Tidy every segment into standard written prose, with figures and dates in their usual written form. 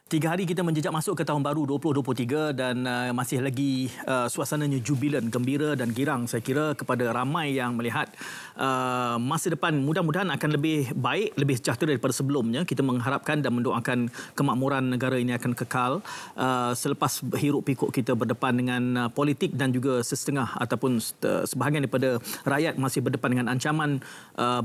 3 hari kita menjejak masuk ke tahun baru 2023 dan masih lagi suasananya jubilan, gembira dan girang saya kira kepada ramai yang melihat masa depan mudah-mudahan akan lebih baik, lebih sejahtera daripada sebelumnya. Kita mengharapkan dan mendoakan kemakmuran negara ini akan kekal selepas hiruk pikuk kita berdepan dengan politik dan juga sesetengah ataupun sebahagian daripada rakyat masih berdepan dengan ancaman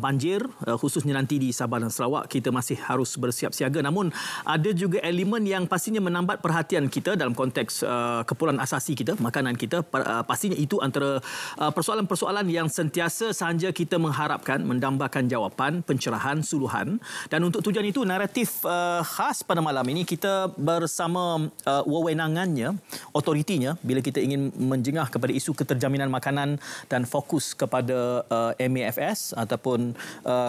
banjir, khususnya nanti di Sabah dan Sarawak. Kita masih harus bersiap siaga, namun ada juga elemen yang pastinya menambat perhatian kita dalam konteks keperluan asasi kita, makanan kita. Pastinya itu antara persoalan-persoalan yang sentiasa sahaja kita mengharapkan mendambakan jawapan, pencerahan, suluhan. Dan untuk tujuan itu, naratif khas pada malam ini kita bersama wewenangannya, otoritinya bila kita ingin menjengah kepada isu keterjaminan makanan dan fokus kepada MAFS ataupun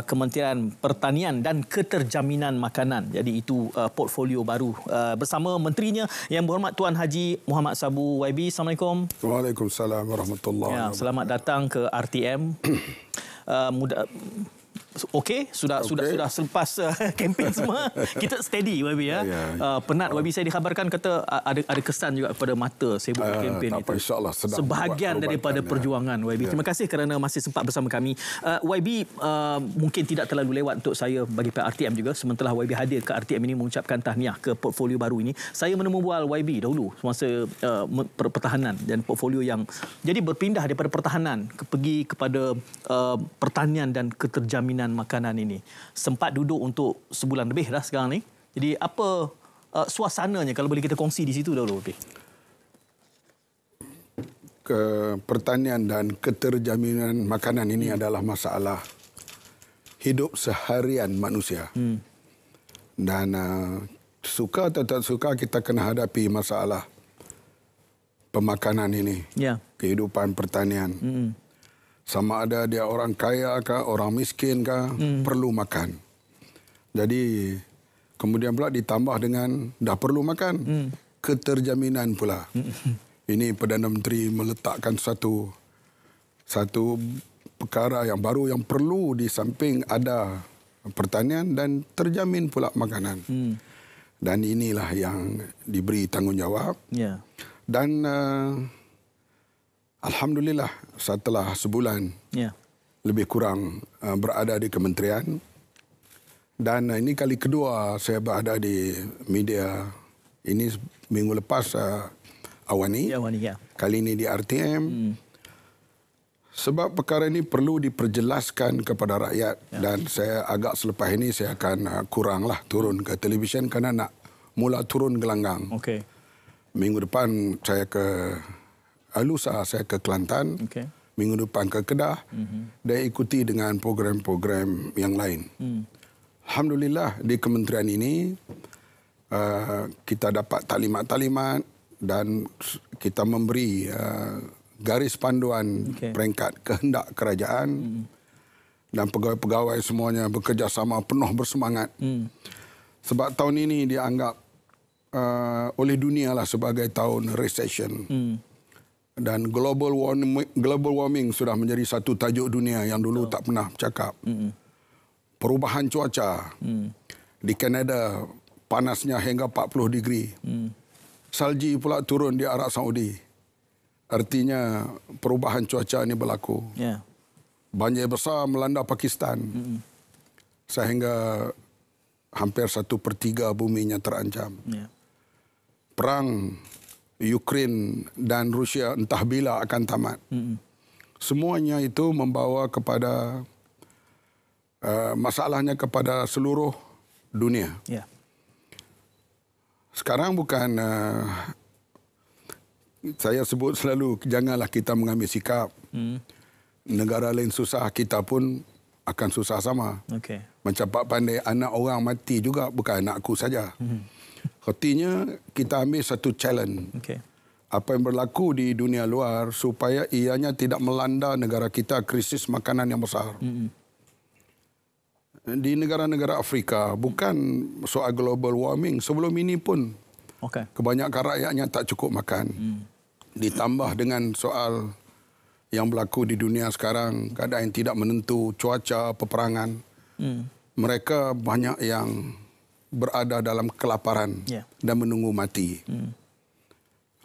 Kementerian Pertanian dan Keterjaminan Makanan. Jadi itu portfolio baru bersama menterinya yang berhormat Tuan Haji Muhammad Sabu YB. Assalamualaikum. Waalaikumsalam warahmatullahi wabarakatuh. Selamat datang ke RTM. Okey, sudah selepas kempen semua kita steady YB ya. Penat YB, saya dikhabarkan kata ada kesan juga kepada mata sibuk kempen itu. InsyaAllah sebahagian daripada perjuangan YB. Terima kasih kerana masih sempat bersama kami. YB mungkin tidak terlalu lewat untuk saya bagi pihak RTM juga, sementara YB hadir ke RTM ini mengucapkan tahniah ke portfolio baru ini. Saya menemubual YB dahulu semasa pertahanan dan portfolio yang jadi berpindah daripada pertahanan pergi kepada pertanian dan keterjaminan makanan ini. Sempat duduk untuk sebulan lebih dah sekarang ni. Jadi apa suasananya kalau boleh kita kongsi di situ dahulu? Pertanian dan keterjaminan makanan ini adalah masalah hidup seharian manusia. Dan suka atau tak suka kita kena hadapi masalah pemakanan ini. Kehidupan pertanian. Sama ada dia orang kaya kah, orang miskin kah, perlu makan. Jadi kemudian pula ditambah dengan dah perlu makan, keterjaminan pula. Ini Perdana Menteri meletakkan satu perkara yang baru yang perlu di samping ada pertanian dan terjamin pula makanan. Dan inilah yang diberi tanggungjawab. Dan alhamdulillah setelah sebulan lebih kurang berada di kementerian, dan ini kali kedua saya berada di media ini. Minggu lepas Awani, kali ini di RTM. Sebab perkara ini perlu diperjelaskan kepada rakyat, dan saya agak selepas ini saya akan kuranglah turun ke televisyen kerana nak mula turun gelanggang. Minggu depan saya ke lusa saya ke Kelantan, minggu depan ke Kedah, dan ikuti dengan program-program yang lain. Alhamdulillah di kementerian ini kita dapat taklimat-taklimat dan kita memberi garis panduan peringkat kehendak kerajaan, dan pegawai-pegawai semuanya bekerjasama penuh bersemangat. Sebab tahun ini dianggap oleh dunia lah sebagai tahun recession. Dan global warming sudah menjadi satu tajuk dunia yang dulu tak pernah bercakap. Perubahan cuaca. Di Kanada panasnya hingga 40 degree. Salji pula turun di Arab Saudi. Artinya perubahan cuaca ini berlaku. Banjir besar melanda Pakistan. Sehingga hampir 1/3 buminya terancam. Perang Ukraine dan Rusia entah bila akan tamat. Semuanya itu membawa kepada masalahnya kepada seluruh dunia. Sekarang bukan saya sebut selalu, janganlah kita mengambil sikap negara lain susah, kita pun akan susah sama. Mencapai pandai anak orang mati juga bukan anakku saja. Artinya kita ambil satu challenge. Apa yang berlaku di dunia luar supaya ianya tidak melanda negara kita krisis makanan yang besar. Di negara-negara Afrika bukan soal global warming. Sebelum ini pun kebanyakan rakyatnya tak cukup makan. Ditambah dengan soal yang berlaku di dunia sekarang, keadaan yang tidak menentu, cuaca, peperangan. Mereka banyak yang berada dalam kelaparan dan menunggu mati.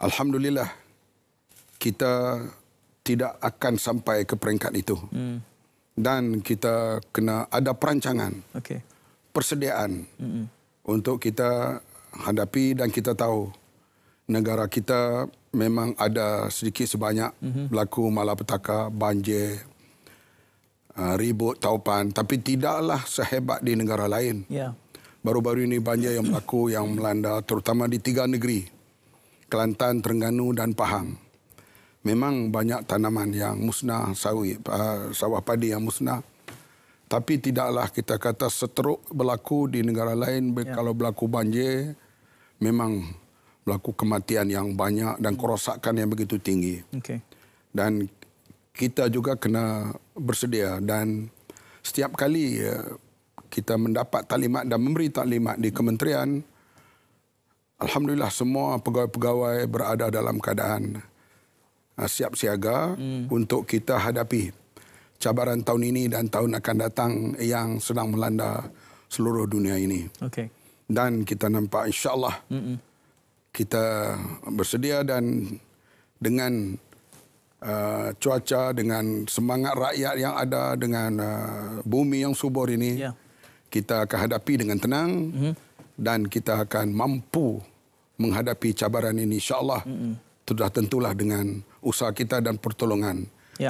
Alhamdulillah, kita tidak akan sampai ke peringkat itu. Dan kita kena ada perancangan, persediaan untuk kita hadapi, dan kita tahu negara kita memang ada sedikit sebanyak berlaku malapetaka, banjir, ribut, taupan, tapi tidaklah sehebat di negara lain. Baru-baru ini banjir yang berlaku, yang melanda terutama di 3 negeri, Kelantan, Terengganu dan Pahang. Memang banyak tanaman yang musnah, sawah padi yang musnah. Tapi tidaklah kita kata seteruk berlaku di negara lain. Kalau berlaku banjir, memang berlaku kematian yang banyak dan kerosakan yang begitu tinggi. Dan kita juga kena bersedia, dan setiap kali kita mendapat taklimat dan memberi taklimat di kementerian, alhamdulillah semua pegawai-pegawai berada dalam keadaan siap siaga untuk kita hadapi cabaran tahun ini dan tahun akan datang yang sedang melanda seluruh dunia ini. Dan kita nampak insya-Allah kita bersedia, dan dengan cuaca, dengan semangat rakyat yang ada, dengan bumi yang subur ini, kita akan hadapi dengan tenang dan kita akan mampu menghadapi cabaran ini insya-Allah. Sudah tentulah dengan usaha kita dan pertolongan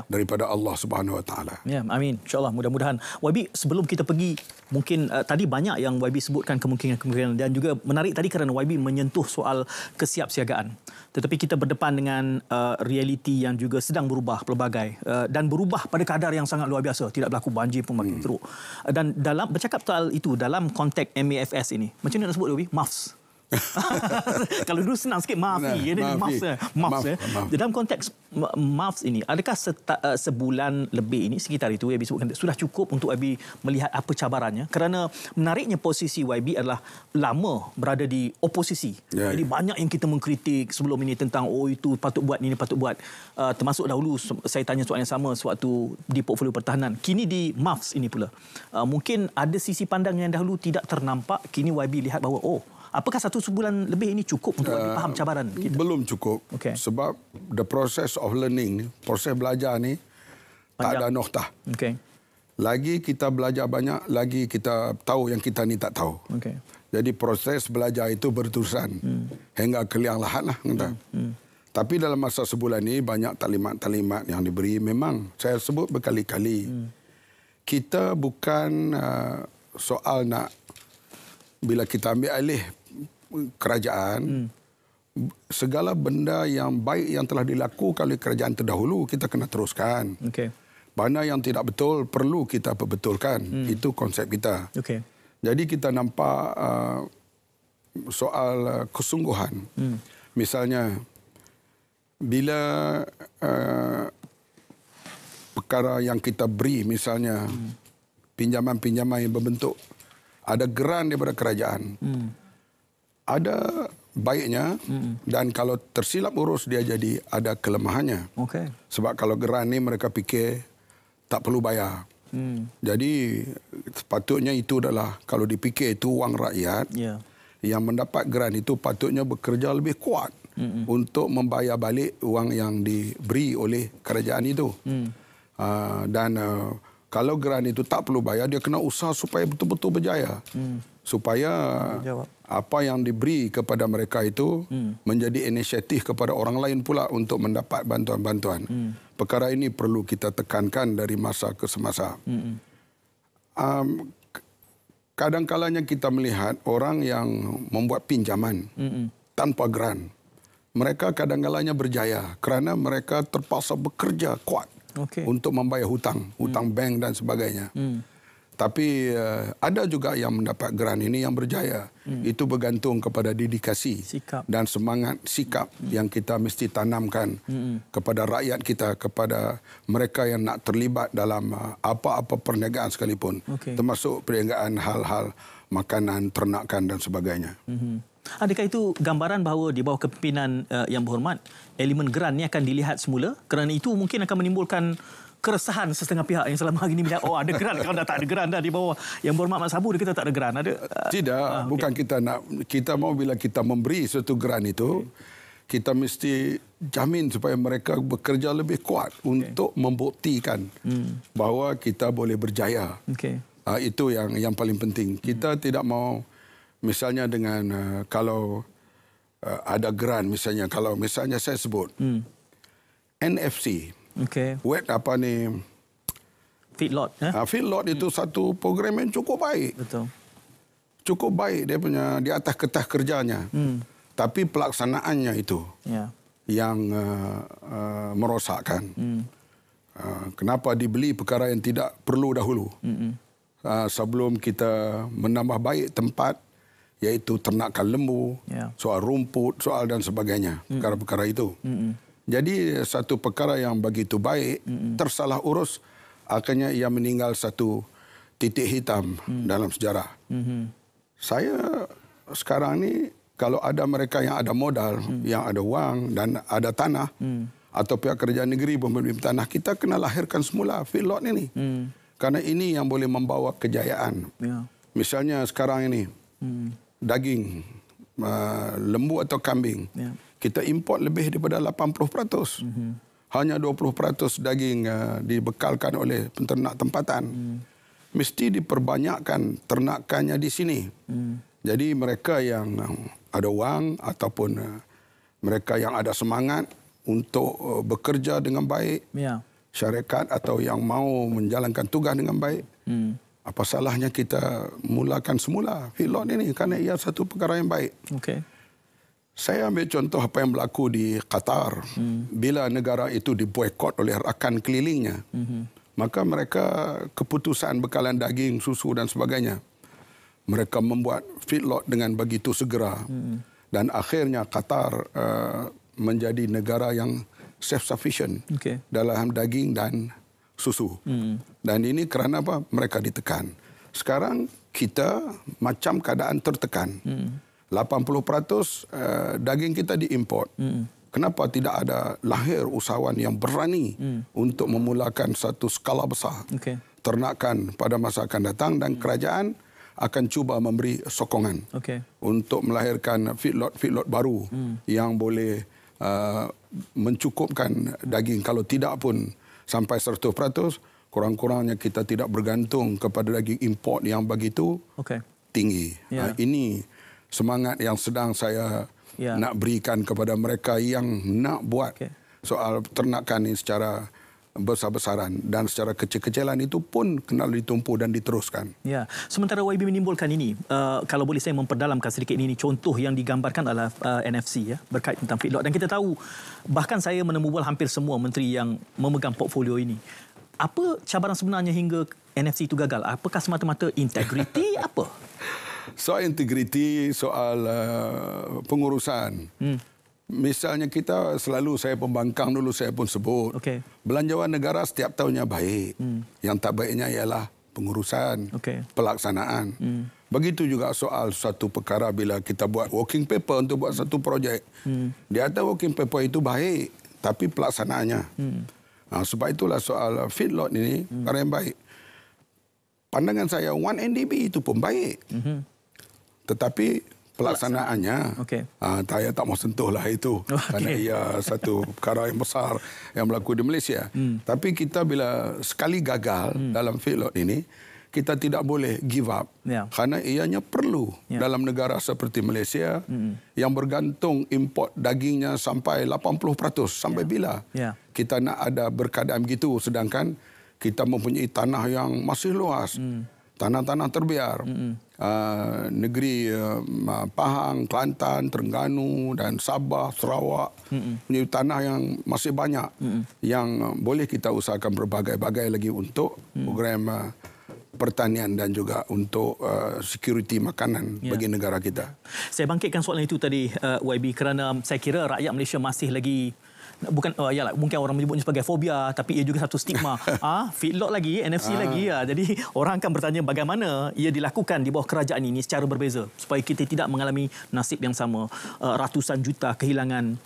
daripada Allah Subhanahu Wa Taala. Amin. InsyaAllah, mudah-mudahan. YB, sebelum kita pergi, mungkin tadi banyak yang YB sebutkan kemungkinan-kemungkinan, dan juga menarik tadi kerana YB menyentuh soal kesiapsiagaan. Tetapi kita berdepan dengan realiti yang juga sedang berubah pelbagai, dan berubah pada kadar yang sangat luar biasa. Tidak berlaku banjir pun makin teruk. Dan dalam bercakap soal itu, dalam konteks MAFS ini, macam mana nak sebut YB? MAFS. Kalau dulu senang sikit, maafi. Maaf. Dalam konteks maaf ini, adakah sebulan lebih ini, sekitar itu YB sebutkan, sudah cukup untuk YB melihat apa cabarannya? Kerana menariknya posisi YB adalah lama berada di oposisi. Jadi banyak yang kita mengkritik sebelum ini tentang itu patut buat, ini patut buat. Termasuk dahulu saya tanya soalan yang sama sewaktu di portfolio pertahanan. Kini di MAFS ini pula, mungkin ada sisi pandang yang dahulu tidak ternampak. Kini YB lihat bahawa apakah 1 sebulan lebih ini cukup untuk faham cabaran kita? Belum cukup. Sebab the process of learning, proses belajar ni tak ada noktah. Lagi kita belajar banyak, lagi kita tahu yang kita ni tak tahu. Jadi proses belajar itu berterusan hingga ke liang lahat lah. Tapi dalam masa sebulan ini banyak taklimat-taklimat yang diberi. Memang saya sebut berkali-kali, kita bukan soal nak bila kita ambil alih kerajaan, segala benda yang baik yang telah dilakukan oleh kerajaan terdahulu kita kena teruskan. Benda yang tidak betul perlu kita perbetulkan. Itu konsep kita. Jadi kita nampak soal kesungguhan. Misalnya bila perkara yang kita beri, misalnya pinjaman-pinjaman yang berbentuk ada geran daripada kerajaan, ada baiknya, dan kalau tersilap urus dia jadi ada kelemahannya. Sebab kalau geran ni mereka fikir tak perlu bayar. Jadi sepatutnya itu adalah, kalau dipikir itu wang rakyat, yang mendapat geran itu patutnya bekerja lebih kuat untuk membayar balik wang yang diberi oleh kerajaan itu. Dan kalau geran itu tak perlu bayar, dia kena usaha supaya betul-betul berjaya. Supaya apa yang diberi kepada mereka itu menjadi inisiatif kepada orang lain pula untuk mendapat bantuan-bantuan. Perkara ini perlu kita tekankan dari masa ke semasa. Kadang-kalanya kita melihat orang yang membuat pinjaman tanpa geran. Mereka kadang-kalanya berjaya kerana mereka terpaksa bekerja kuat untuk membayar hutang bank dan sebagainya. Tapi ada juga yang mendapat geran ini yang berjaya. Itu bergantung kepada dedikasi dan semangat sikap yang kita mesti tanamkan kepada rakyat kita, kepada mereka yang nak terlibat dalam apa-apa perniagaan sekalipun, termasuk perniagaan hal-hal makanan, ternakan dan sebagainya. Adakah itu gambaran bahawa di bawah kepimpinan yang berhormat, elemen geran ini akan dilihat semula? Kerana itu mungkin akan menimbulkan keresahan setengah pihak yang selama hari ini melihat ada geran, kalau dah tak ada geran dah di bawah yang berhormat Mat Sabu, dia kata tak ada geran. Ada tidak, bukan kita mau bila kita memberi suatu geran itu, kita mesti jamin supaya mereka bekerja lebih kuat untuk membuktikan bahawa kita boleh berjaya. Itu yang paling penting. Kita tidak mau misalnya dengan kalau ada geran, misalnya kalau misalnya saya sebut NFC, wet apa ni? Feedlot. Feedlot itu satu program yang cukup baik. Betul. Cukup baik dia punya di atas kertas kerjanya. Tapi pelaksanaannya itu yang merosakkan. Kenapa dibeli perkara yang tidak perlu dahulu? Sebelum kita menambah baik tempat, iaitu ternakan lembu, soal rumput, soal dan sebagainya, perkara-perkara itu. Jadi satu perkara yang begitu baik, tersalah urus, akhirnya ia meninggal satu titik hitam dalam sejarah. Saya sekarang ni, kalau ada mereka yang ada modal, yang ada wang dan ada tanah, atau pihak kerajaan negeri membeli tanah, kita kena lahirkan semula feedlot ini. Karena ini yang boleh membawa kejayaan. Misalnya sekarang ini, daging lembu atau kambing, kita import lebih daripada 80%. Hanya 20% daging dibekalkan oleh penternak tempatan. Mesti diperbanyakkan ternakannya di sini. Jadi mereka yang ada wang ataupun mereka yang ada semangat untuk bekerja dengan baik, syarikat atau yang mau menjalankan tugas dengan baik, apa salahnya kita mulakan semula feedlot ini, kerana ia satu perkara yang baik. Saya ambil contoh apa yang berlaku di Qatar. Bila negara itu diboikot oleh rakan kelilingnya, maka mereka keputusan bekalan daging, susu dan sebagainya, mereka membuat feedlot dengan begitu segera. Dan akhirnya Qatar menjadi negara yang self-sufficient dalam daging dan susu. Dan ini kerana apa? Mereka ditekan. Sekarang kita macam keadaan tertekan. 80% daging kita diimport. Kenapa tidak ada lahir usahawan yang berani untuk memulakan satu skala besar ternakan pada masa akan datang, dan kerajaan akan cuba memberi sokongan untuk melahirkan feedlot baru yang boleh mencukupkan daging. Kalau tidak pun sampai 100%, kurang-kurangnya kita tidak bergantung kepada daging import yang begitu tinggi. Ini semangat yang sedang saya nak berikan kepada mereka yang nak buat soal ternakan ini secara besar-besaran, dan secara kecil-kecilan itu pun kena ditumpu dan diteruskan. Sementara YB menimbulkan ini, kalau boleh saya memperdalamkan sedikit ini, contoh yang digambarkan adalah NFC berkait tentang feedlot, dan kita tahu bahkan saya menemu hampir semua menteri yang memegang portfolio ini. Apa cabaran sebenarnya hingga NFC itu gagal? Apakah semata-mata integriti apa? Soal integriti, soal pengurusan. Misalnya kita selalu, saya pembangkang dulu saya pun sebut, belanjawan negara setiap tahunnya baik. Yang tak baiknya ialah pengurusan, pelaksanaan. Begitu juga soal satu perkara bila kita buat working paper untuk buat satu projek. Di atas working paper itu baik, tapi pelaksanaannya. Sebab itulah soal feedlot ini perkara yang baik. Pandangan saya 1NDB itu pun baik. Tetapi pelaksanaannya, saya tak mau sentuhlah itu. Kerana ia satu perkara yang besar yang berlaku di Malaysia. Tapi kita bila sekali gagal dalam feedlot ini, kita tidak boleh give up. Kerana ianya perlu dalam negara seperti Malaysia yang bergantung import dagingnya sampai 80%. Sampai bila kita nak ada berkeadaan begitu, sedangkan kita mempunyai tanah yang masih luas. Tanah-tanah terbiar. Negeri Pahang, Kelantan, Terengganu dan Sabah, Sarawak. Punya tanah yang masih banyak yang boleh kita usahakan berbagai-bagai lagi untuk program pertanian dan juga untuk security makanan bagi negara kita. Saya bangkitkan soalan itu tadi, YB, kerana saya kira rakyat Malaysia masih lagi, bukan mungkin orang menyebutnya sebagai fobia, tapi ia juga satu stigma. Feedlot lagi, NFC lagi. Jadi orang akan bertanya bagaimana ia dilakukan di bawah kerajaan ini secara berbeza supaya kita tidak mengalami nasib yang sama, ratusan juta kehilangan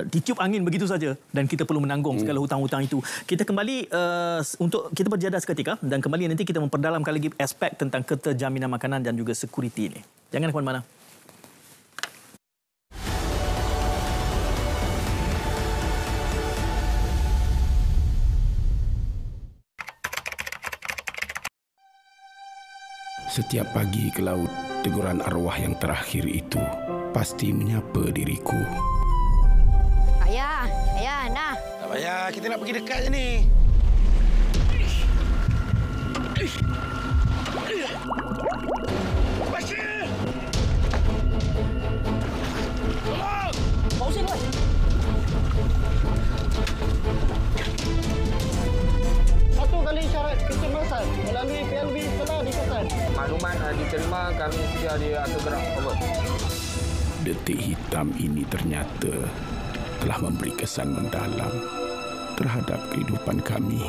ditiup angin begitu saja dan kita perlu menanggung segala hutang-hutang itu. Kita kembali untuk kita berjadah seketika dan kembali nanti kita memperdalamkan lagi aspek tentang keterjaminan makanan dan juga security ini. Jangan ke mana-mana. Setiap pagi ke laut, teguran arwah yang terakhir itu pasti menyapa diriku. Ayah, nah. Tak payah, kita nak pergi dekat je ni. Bashir! Tolong! Pak Husin, Pak. Satu kali syarat kecemasan melalui PLB telah dikesan. Maklumat diterima, kami sudah diatur gerak. Over. Detik hitam ini ternyata telah memberi kesan mendalam terhadap kehidupan kami.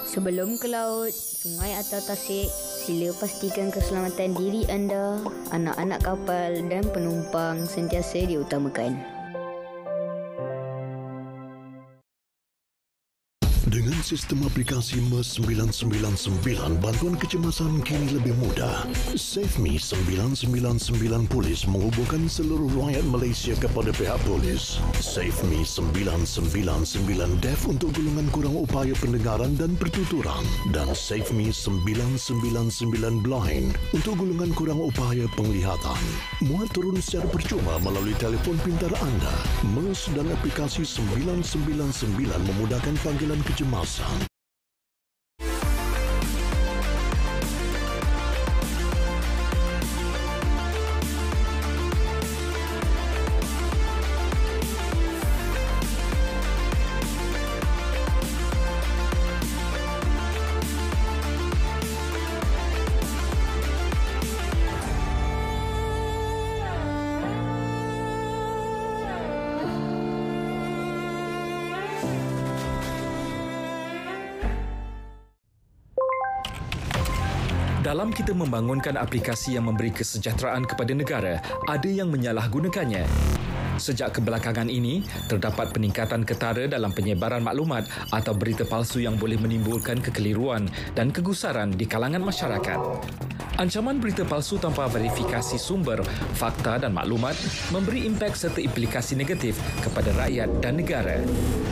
Sebelum ke laut, sungai atau tasik, sila pastikan keselamatan diri anda, anak-anak kapal dan penumpang sentiasa diutamakan. Dengan sistem aplikasi MES 999, bantuan kecemasan kini lebih mudah. SafeMe 999 Polis menghubungkan seluruh rakyat Malaysia kepada pihak polis. SafeMe 999 Deaf untuk golongan kurang upaya pendengaran dan pertuturan. Dan SafeMe 999 Blind untuk golongan kurang upaya penglihatan. Muat turun secara percuma melalui telefon pintar anda. MES dan aplikasi 999 memudahkan panggilan kecemasan. Dalam kita membangunkan aplikasi yang memberi kesejahteraan kepada negara, ada yang menyalahgunakannya. Sejak kebelakangan ini, terdapat peningkatan ketara dalam penyebaran maklumat atau berita palsu yang boleh menimbulkan kekeliruan dan kegusaran di kalangan masyarakat. Ancaman berita palsu tanpa verifikasi sumber, fakta dan maklumat memberi impak serta implikasi negatif kepada rakyat dan negara.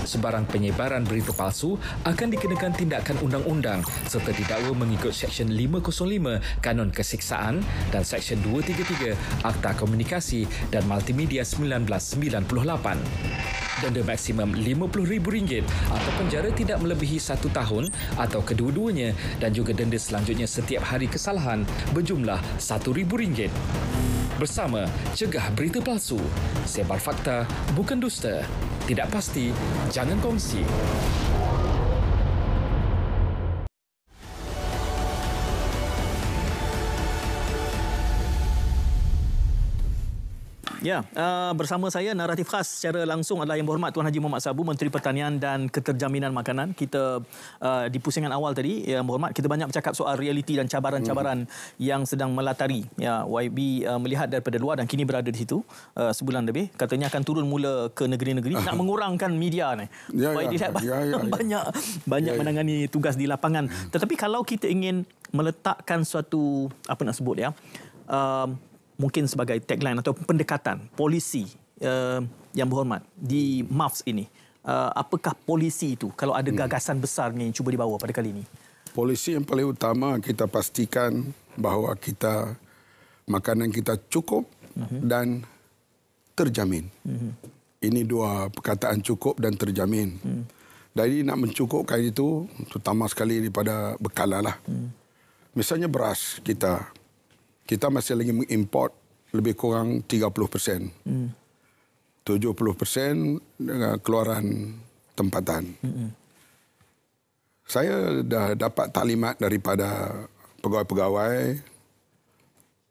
Sebarang penyebaran berita palsu akan dikenakan tindakan undang-undang serta didakwa mengikut Seksyen 505 Kanun Kesiksaan dan Seksyen 233 Akta Komunikasi dan Multimedia 1998. Denda maksimum RM50,000 atau penjara tidak melebihi 1 tahun atau kedua-duanya dan juga denda selanjutnya setiap hari kesalahan berjumlah RM1,000. Bersama, cegah berita palsu. Sebar fakta, bukan dusta. Tidak pasti, jangan kongsi. Ya, bersama saya naratif khas secara langsung adalah Yang Berhormat Tuan Haji Mohamad Sabu, Menteri Pertanian dan Keterjaminan Makanan. Kita di pusingan awal tadi, Yang Berhormat, kita banyak bercakap soal realiti dan cabaran-cabaran yang sedang melatari. Ya, YB melihat daripada luar dan kini berada di situ sebulan lebih. Katanya akan turun mula ke negeri-negeri nak mengurangkan media ni. Supaya dilihat banyak menangani tugas di lapangan. Tetapi kalau kita ingin meletakkan suatu mungkin sebagai tagline atau pendekatan polisi Yang Berhormat di MAFS ini, apakah polisi itu kalau ada gagasan besar yang cuba dibawa pada kali ini? Polisi yang paling utama kita pastikan bahawa makanan kita cukup dan terjamin. Ini dua perkataan, cukup dan terjamin. Jadi nak mencukupkan itu terutama sekali daripada bekalan lah. Misalnya beras kita masih lagi mengimport lebih kurang 30%. 70% dengan keluaran tempatan. Saya dah dapat taklimat daripada pegawai-pegawai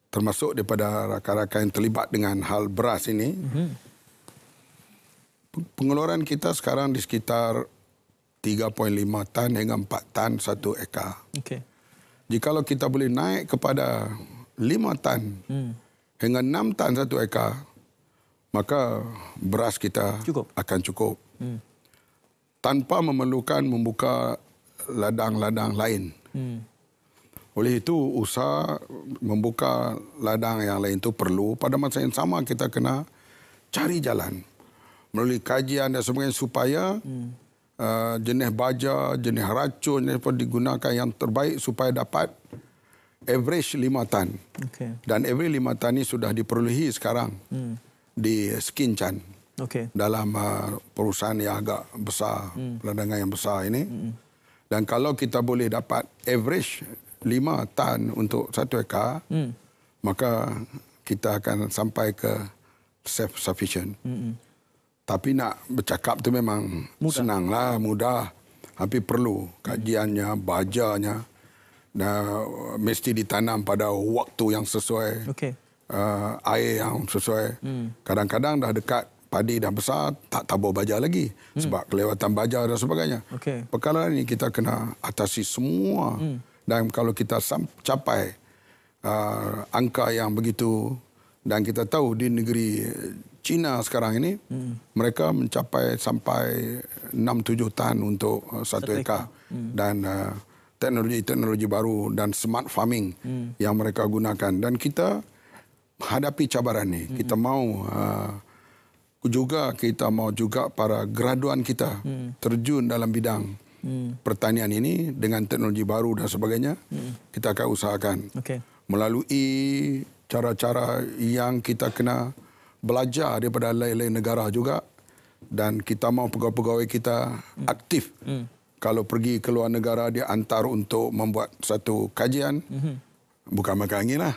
termasuk daripada rakan-rakan yang terlibat dengan hal beras ini. Pengeluaran kita sekarang di sekitar 3.5 tan hingga 4 tan 1 ekar. Okey. Jikalau kita boleh naik kepada 5 tan hingga 6 tan 1 ekar, maka beras kita akan cukup. Tanpa memerlukan membuka ladang-ladang lain. Oleh itu, usaha membuka ladang yang lain itu perlu. Pada masa yang sama, kita kena cari jalan melalui kajian dan sebagainya supaya jenis baja, jenis racun yang digunakan yang terbaik supaya dapat average 5 tan. Dan average 5 tan ini sudah diperolehi sekarang di Skinchan. Dalam perusahaan yang agak besar, ladangan yang besar ini. Dan kalau kita boleh dapat average 5 tan untuk 1 ekar, maka kita akan sampai ke self-sufficient. Tapi nak bercakap tu memang senanglah, mudah. Tapi perlu kajiannya, bajanya. Dan mesti ditanam pada waktu yang sesuai. Air yang sesuai. Kadang-kadang dah dekat padi dah besar, tak tabur baja lagi. Sebab kelewatan baja dan sebagainya. Perkara ini kita kena atasi semua. Dan kalau kita capai angka yang begitu, dan kita tahu di negeri China sekarang ini, mereka mencapai sampai 6-7 tan untuk 1 ekar. Dan teknologi-teknologi baru dan smart farming yang mereka gunakan. Dan kita hadapi cabaran ini. Kita mau kita mau juga para graduan kita terjun dalam bidang pertanian ini dengan teknologi baru dan sebagainya. Kita akan usahakan melalui cara-cara yang kita kena belajar daripada lain-lain negara juga, dan kita mau pegawai-pegawai kita aktif. Kalau pergi ke luar negara, dia hantar untuk membuat satu kajian, bukan makan angin lah,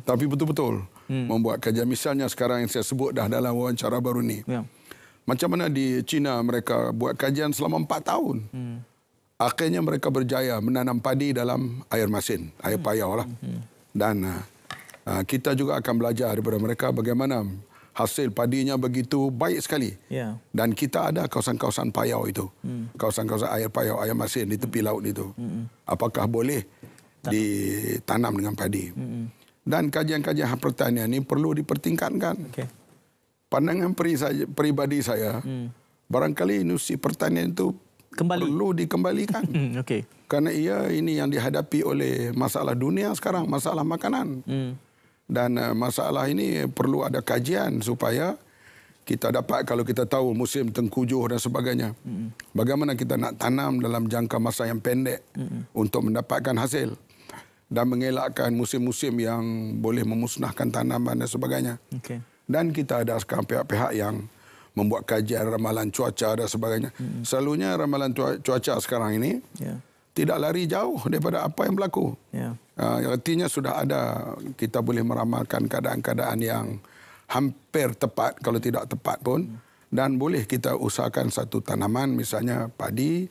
tapi betul-betul membuat kajian. Misalnya sekarang yang saya sebut dah dalam wawancara baru ni, macam mana di China mereka buat kajian selama 4 tahun. Akhirnya mereka berjaya menanam padi dalam air masin, air payau lah. Dan kita juga akan belajar daripada mereka bagaimana hasil padinya begitu baik sekali. Dan kita ada kawasan-kawasan payau itu. Kawasan-kawasan air payau, air masin di tepi laut itu. Apakah boleh ditanam dengan padi? Dan kajian-kajian pertanian ini perlu dipertingkatkan. Pandangan peribadi saya, barangkali industri pertanian itu perlu dikembalikan. Kerana ini yang dihadapi oleh masalah dunia sekarang, masalah makanan. Dan masalah ini perlu ada kajian supaya kita dapat, kalau kita tahu musim tengkujuh dan sebagainya, bagaimana kita nak tanam dalam jangka masa yang pendek untuk mendapatkan hasil dan mengelakkan musim-musim yang boleh memusnahkan tanaman dan sebagainya. Dan kita ada sekarang pihak-pihak yang membuat kajian ramalan cuaca dan sebagainya. Selalunya ramalan cuaca sekarang ini tidak lari jauh daripada apa yang berlaku. Artinya sudah ada, kita boleh meramalkan keadaan-keadaan yang hampir tepat, kalau tidak tepat pun. Dan boleh kita usahakan satu tanaman, misalnya padi,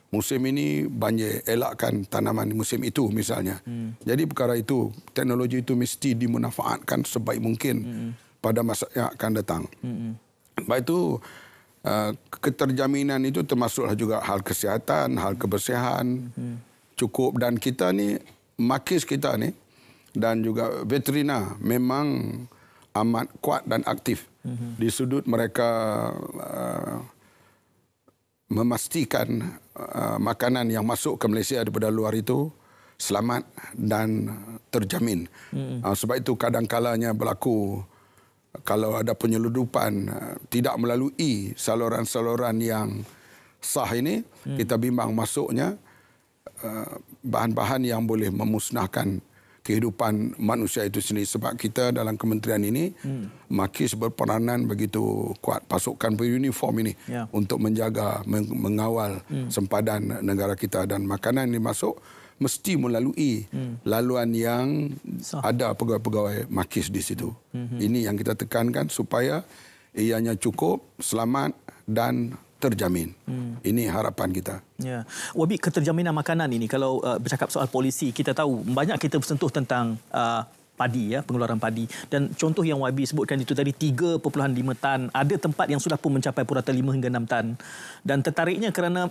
musim ini banjir, elakkan tanaman musim itu misalnya. Jadi perkara itu, teknologi itu mesti dimanfaatkan sebaik mungkin pada masa yang akan datang. Baik itu, keterjaminan itu termasuklah juga hal kesihatan, hal kebersihan, cukup. Dan kita ni, makis kita ni, dan juga veterina memang amat kuat dan aktif. Di sudut mereka memastikan makanan yang masuk ke Malaysia daripada luar itu selamat dan terjamin. Sebab itu kadang-kalanya berlaku kalau ada penyeludupan tidak melalui saluran-saluran yang sah ini, kita bimbang masuknya bahan-bahan yang boleh memusnahkan kehidupan manusia itu sendiri. Sebab kita dalam kementerian ini makis berperanan begitu kuat, pasukan beruniform ini untuk menjaga, mengawal sempadan negara kita. Dan makanan ini masuk mesti melalui laluan yang ada pegawai-pegawai makis di situ. Ini yang kita tekankan supaya ianya cukup, selamat dan terjamin. Ini harapan kita. Ya. Wabi, keterjaminan makanan ini, kalau bercakap soal polisi, kita tahu banyak kita bersentuh tentang padi, ya, pengeluaran padi. Dan contoh yang Wabi sebutkan itu tadi 3.5 tan. Ada tempat yang sudah pun mencapai purata 5 hingga 6 tan. Dan tertariknya kerana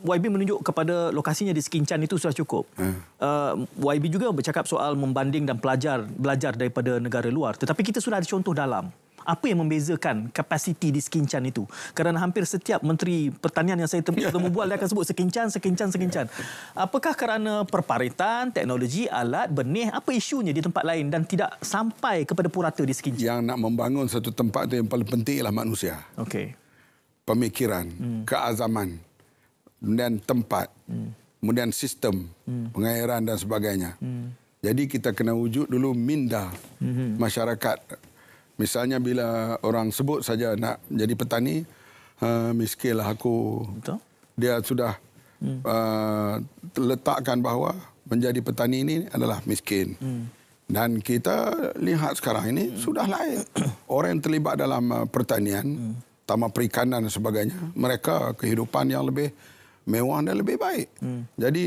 YB menunjuk kepada lokasinya di Skinchan itu sudah cukup. YB juga bercakap soal membanding dan belajar daripada negara luar. Tetapi kita sudah ada contoh dalam. Apa yang membezakan kapasiti di Sekincan itu? Kerana hampir setiap Menteri Pertanian yang saya temu bual, dia akan sebut Sekincan. Apakah kerana perparitan, teknologi, alat, benih, apa isunya di tempat lain dan tidak sampai kepada purata di Sekincan? Yang nak membangun satu tempat itu yang paling penting ialah manusia. Okey. Pemikiran, keazaman, kemudian tempat, kemudian sistem, pengairan dan sebagainya. Jadi kita kena wujud dulu minda masyarakat. Misalnya bila orang sebut saja nak jadi petani, miskinlah aku. Betul. Dia sudah letakkan bahawa menjadi petani ini adalah miskin. Dan kita lihat sekarang ini sudah lain. Orang yang terlibat dalam pertanian, tamak perikanan dan sebagainya, mereka kehidupan yang lebih mewah dan lebih baik. Jadi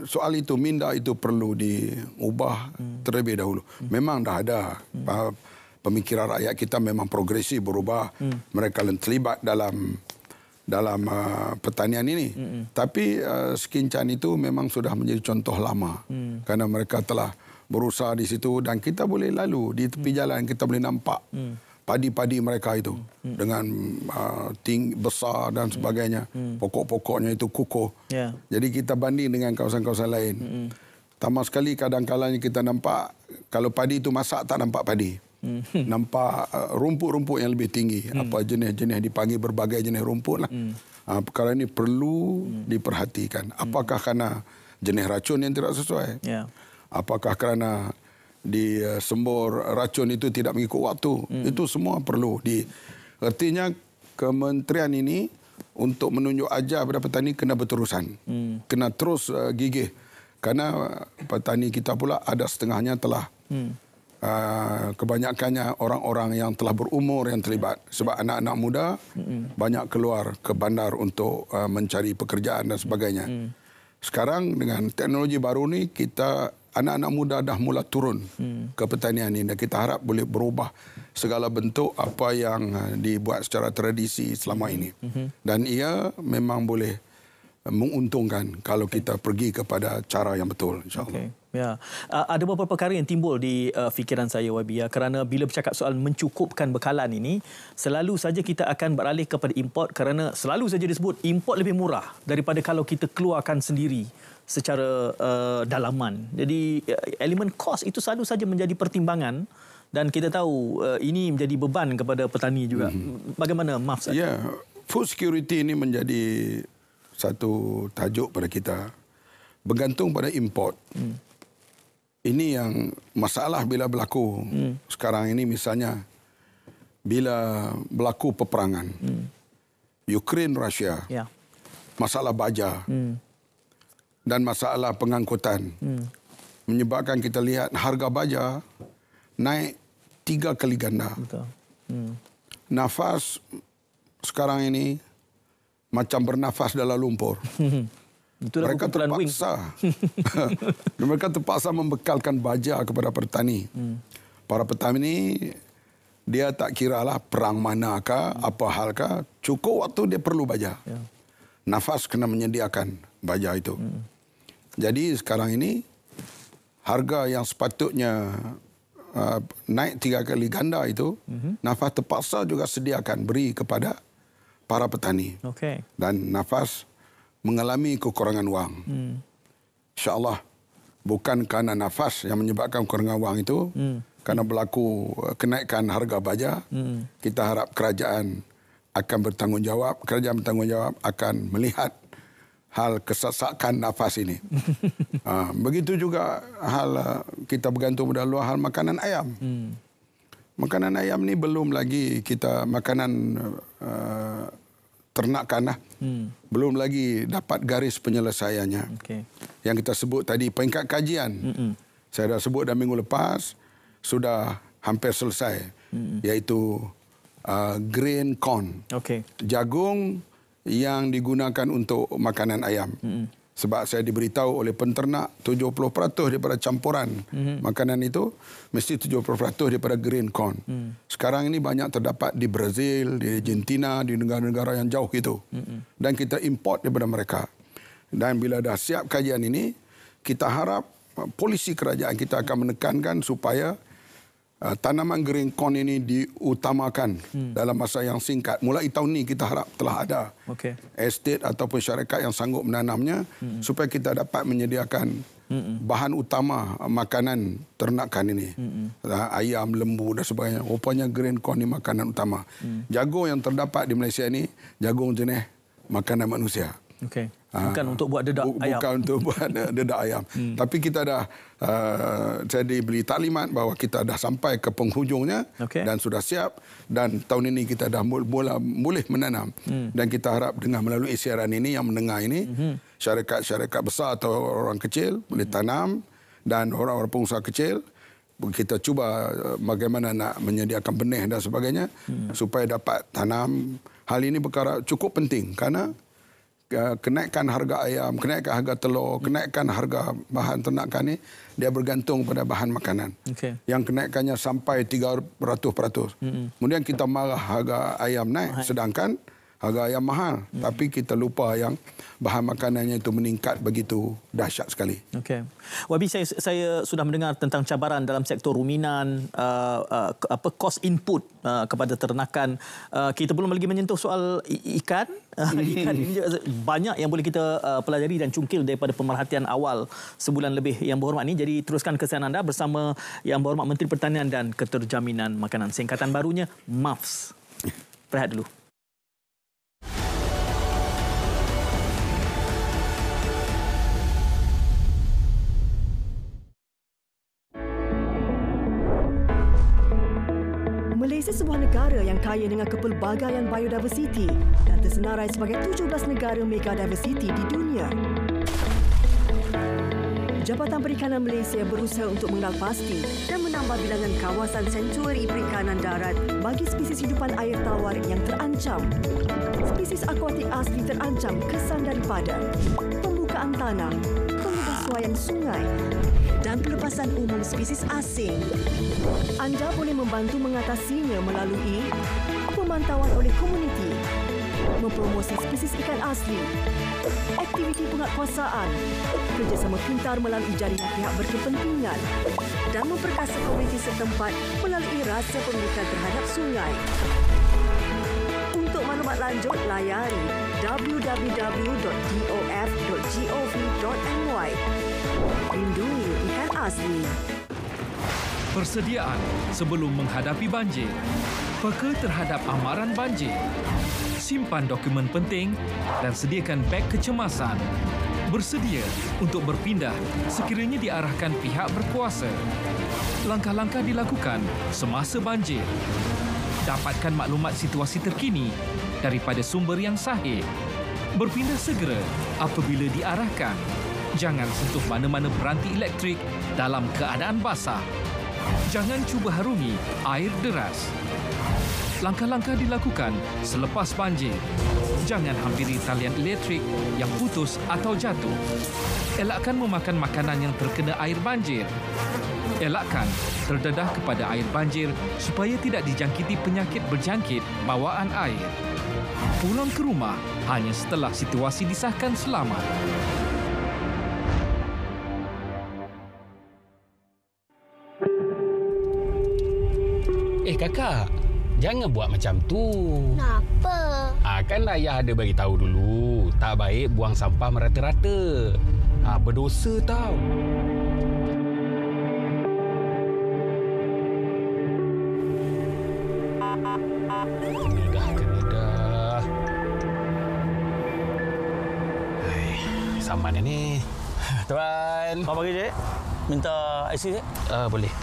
soal itu, minda itu perlu diubah terlebih dahulu. Memang dah ada pemikiran rakyat kita memang progresif, berubah. Mereka terlibat dalam pertanian ini. Tapi Sekincan itu memang sudah menjadi contoh lama. Kerana mereka telah berusaha di situ dan kita boleh lalu di tepi jalan, kita boleh nampak padi-padi mereka itu dengan tinggi, besar dan sebagainya. Pokok-pokoknya itu kukuh. Yeah. Jadi kita banding dengan kawasan-kawasan lain. Tamak sekali kadang-kadang kita nampak kalau padi itu masak tak nampak padi. Nampak rumput-rumput yang lebih tinggi. Apa jenis-jenis dipanggil berbagai jenis rumput lah. Perkara ini perlu diperhatikan. Apakah kerana jenis racun yang tidak sesuai? Yeah. Apakah kerana di sembur racun itu tidak mengikut waktu? Itu semua perlu artinya kementerian ini untuk menunjuk ajar kepada petani kena berterusan. Kena terus gigih. Kerana petani kita pula ada setengahnya telah kebanyakannya orang-orang yang telah berumur yang terlibat. Sebab anak-anak muda banyak keluar ke bandar untuk mencari pekerjaan dan sebagainya. Sekarang dengan teknologi baru ni, kita anak-anak muda dah mula turun ke pertanian ini. Dan kita harap boleh berubah segala bentuk apa yang dibuat secara tradisi selama ini. Dan ia memang boleh menguntungkan kalau kita pergi kepada cara yang betul, insyaAllah. Okay. Ya. Ada beberapa perkara yang timbul di fikiran saya, YB, kerana bila bercakap soal mencukupkan bekalan ini, selalu saja kita akan beralih kepada import kerana selalu saja disebut import lebih murah daripada kalau kita keluarkan sendiri secara dalaman. Jadi elemen kos itu selalu saja menjadi pertimbangan dan kita tahu ini menjadi beban kepada petani juga. Bagaimana, maaf saya? Ya, food security ini menjadi satu tajuk pada kita. Bergantung pada import. Ini yang masalah bila berlaku sekarang ini, misalnya bila berlaku peperangan Ukraine Rusia, masalah baja dan masalah pengangkutan menyebabkan kita lihat harga baja naik 3 kali ganda. Betul. Nafas sekarang ini macam bernafas dalam lumpur. Itulah mereka terpaksa mereka terpaksa membekalkan baja kepada petani. Para petani dia tak kiralah perang manakah, apa halkah, cukup waktu dia perlu baja. Nafas kena menyediakan baja itu. Jadi sekarang ini harga yang sepatutnya naik 3 kali ganda itu, Nafas terpaksa juga sediakan beri kepada para petani. Okay. Dan Nafas mengalami kekurangan wang. InsyaAllah bukan kerana Nafas yang menyebabkan kekurangan wang itu, kerana berlaku kenaikan harga baja, kita harap kerajaan akan bertanggungjawab, akan melihat hal kesesakan Nafas ini. Begitu juga hal kita bergantung pada luar hal makanan ayam. Makanan ayam ni belum lagi kita makanan ternakan lah. Belum lagi dapat garis penyelesaiannya. Okay. Yang kita sebut tadi peringkat kajian. Saya dah sebut dah minggu lepas sudah hampir selesai. Iaitu grain corn. Okay. Jagung yang digunakan untuk makanan ayam. Sebab saya diberitahu oleh penternak 70% daripada campuran makanan itu mesti 70% daripada green corn. Sekarang ini banyak terdapat di Brazil, di Argentina, di negara-negara yang jauh itu. Dan kita import daripada mereka. Dan bila dah siap kajian ini, kita harap polisi kerajaan kita akan menekankan supaya tanaman green corn ini diutamakan dalam masa yang singkat. Mulai tahun ini kita harap telah ada estate ataupun syarikat yang sanggup menanamnya supaya kita dapat menyediakan bahan utama makanan ternakan ini. Ayam, lembu dan sebagainya. Rupanya green corn ini makanan utama. Jagung yang terdapat di Malaysia ini jagung jenis makanan manusia. Bukan untuk buat dedak ayam. Bukan untuk buat dedak ayam. Tapi kita dah saya diberi taklimat bahawa kita dah sampai ke penghujungnya dan sudah siap, dan tahun ini kita dah boleh menanam. Dan kita harap dengan melalui siaran ini yang mendengar ini, syarikat-syarikat besar atau orang kecil boleh tanam, dan orang-orang pengusaha kecil kita cuba bagaimana nak menyediakan benih dan sebagainya supaya dapat tanam. Hal ini perkara cukup penting kerana kenaikan harga ayam, kenaikan harga telur, kenaikan harga bahan ternakan ini dia bergantung pada bahan makanan. Yang kenaikannya sampai 300%. Kemudian kita marah harga ayam naik, sedangkan harga ayam mahal. Tapi kita lupa yang bahan makanannya itu meningkat begitu dahsyat sekali. Wabi, saya sudah mendengar tentang cabaran dalam sektor ruminan, cost input kepada ternakan. Kita belum lagi menyentuh soal ikan. Ikan ini banyak yang boleh kita pelajari dan cungkil daripada pemerhatian awal sebulan lebih. Yang berhormat ini, jadi teruskan kesan anda bersama Yang Berhormat Menteri Pertanian dan Keterjaminan Makanan. Singkatan barunya MAFS. Rehat dulu. Malaysia sebuah negara yang kaya dengan kepelbagaian biodiversity dan tersenarai sebagai 17 negara megadiversity di dunia. Jabatan Perikanan Malaysia berusaha untuk mengenal pasti dan menambah bilangan kawasan sentuari perikanan darat bagi spesies hidupan air tawar yang terancam. Spesies akuatik asli terancam kesan daripada pembukaan tanah, pembersuaian sungai dan pelepasan umum spesies asing. Anda boleh membantu mengatasinya melalui pemantauan oleh komuniti, mempromosi spesies ikan asli, aktiviti penguatkuasaan, kerjasama pintar melalui jaringan pihak berkepentingan dan memperkasa komuniti setempat melalui rasa pemilikan terhadap sungai. Untuk maklumat lanjut, layari www.dof.gov.my. Lindungi ikan asli. Persediaan sebelum menghadapi banjir. Peka terhadap amaran banjir. Simpan dokumen penting dan sediakan beg kecemasan. Bersedia untuk berpindah sekiranya diarahkan pihak berkuasa. Langkah-langkah dilakukan semasa banjir. Dapatkan maklumat situasi terkini daripada sumber yang sahih. Berpindah segera apabila diarahkan. Jangan sentuh mana-mana peranti elektrik dalam keadaan basah. Jangan cuba harungi air deras. Langkah-langkah dilakukan selepas banjir. Jangan hampiri talian elektrik yang putus atau jatuh. Elakkan memakan makanan yang terkena air banjir. Elakkan terdedah kepada air banjir supaya tidak dijangkiti penyakit berjangkit bawaan air. Pulang ke rumah hanya setelah situasi disahkan selamat. Kakak, jangan buat macam tu. Kenapa? Kan ayah ada bagi tahu dulu, tak baik buang sampah merata-rata. Berdosa tau. Kena dah. Saman ni. Tuan. Apa bagi, Cik? Minta IC, Cik? Boleh.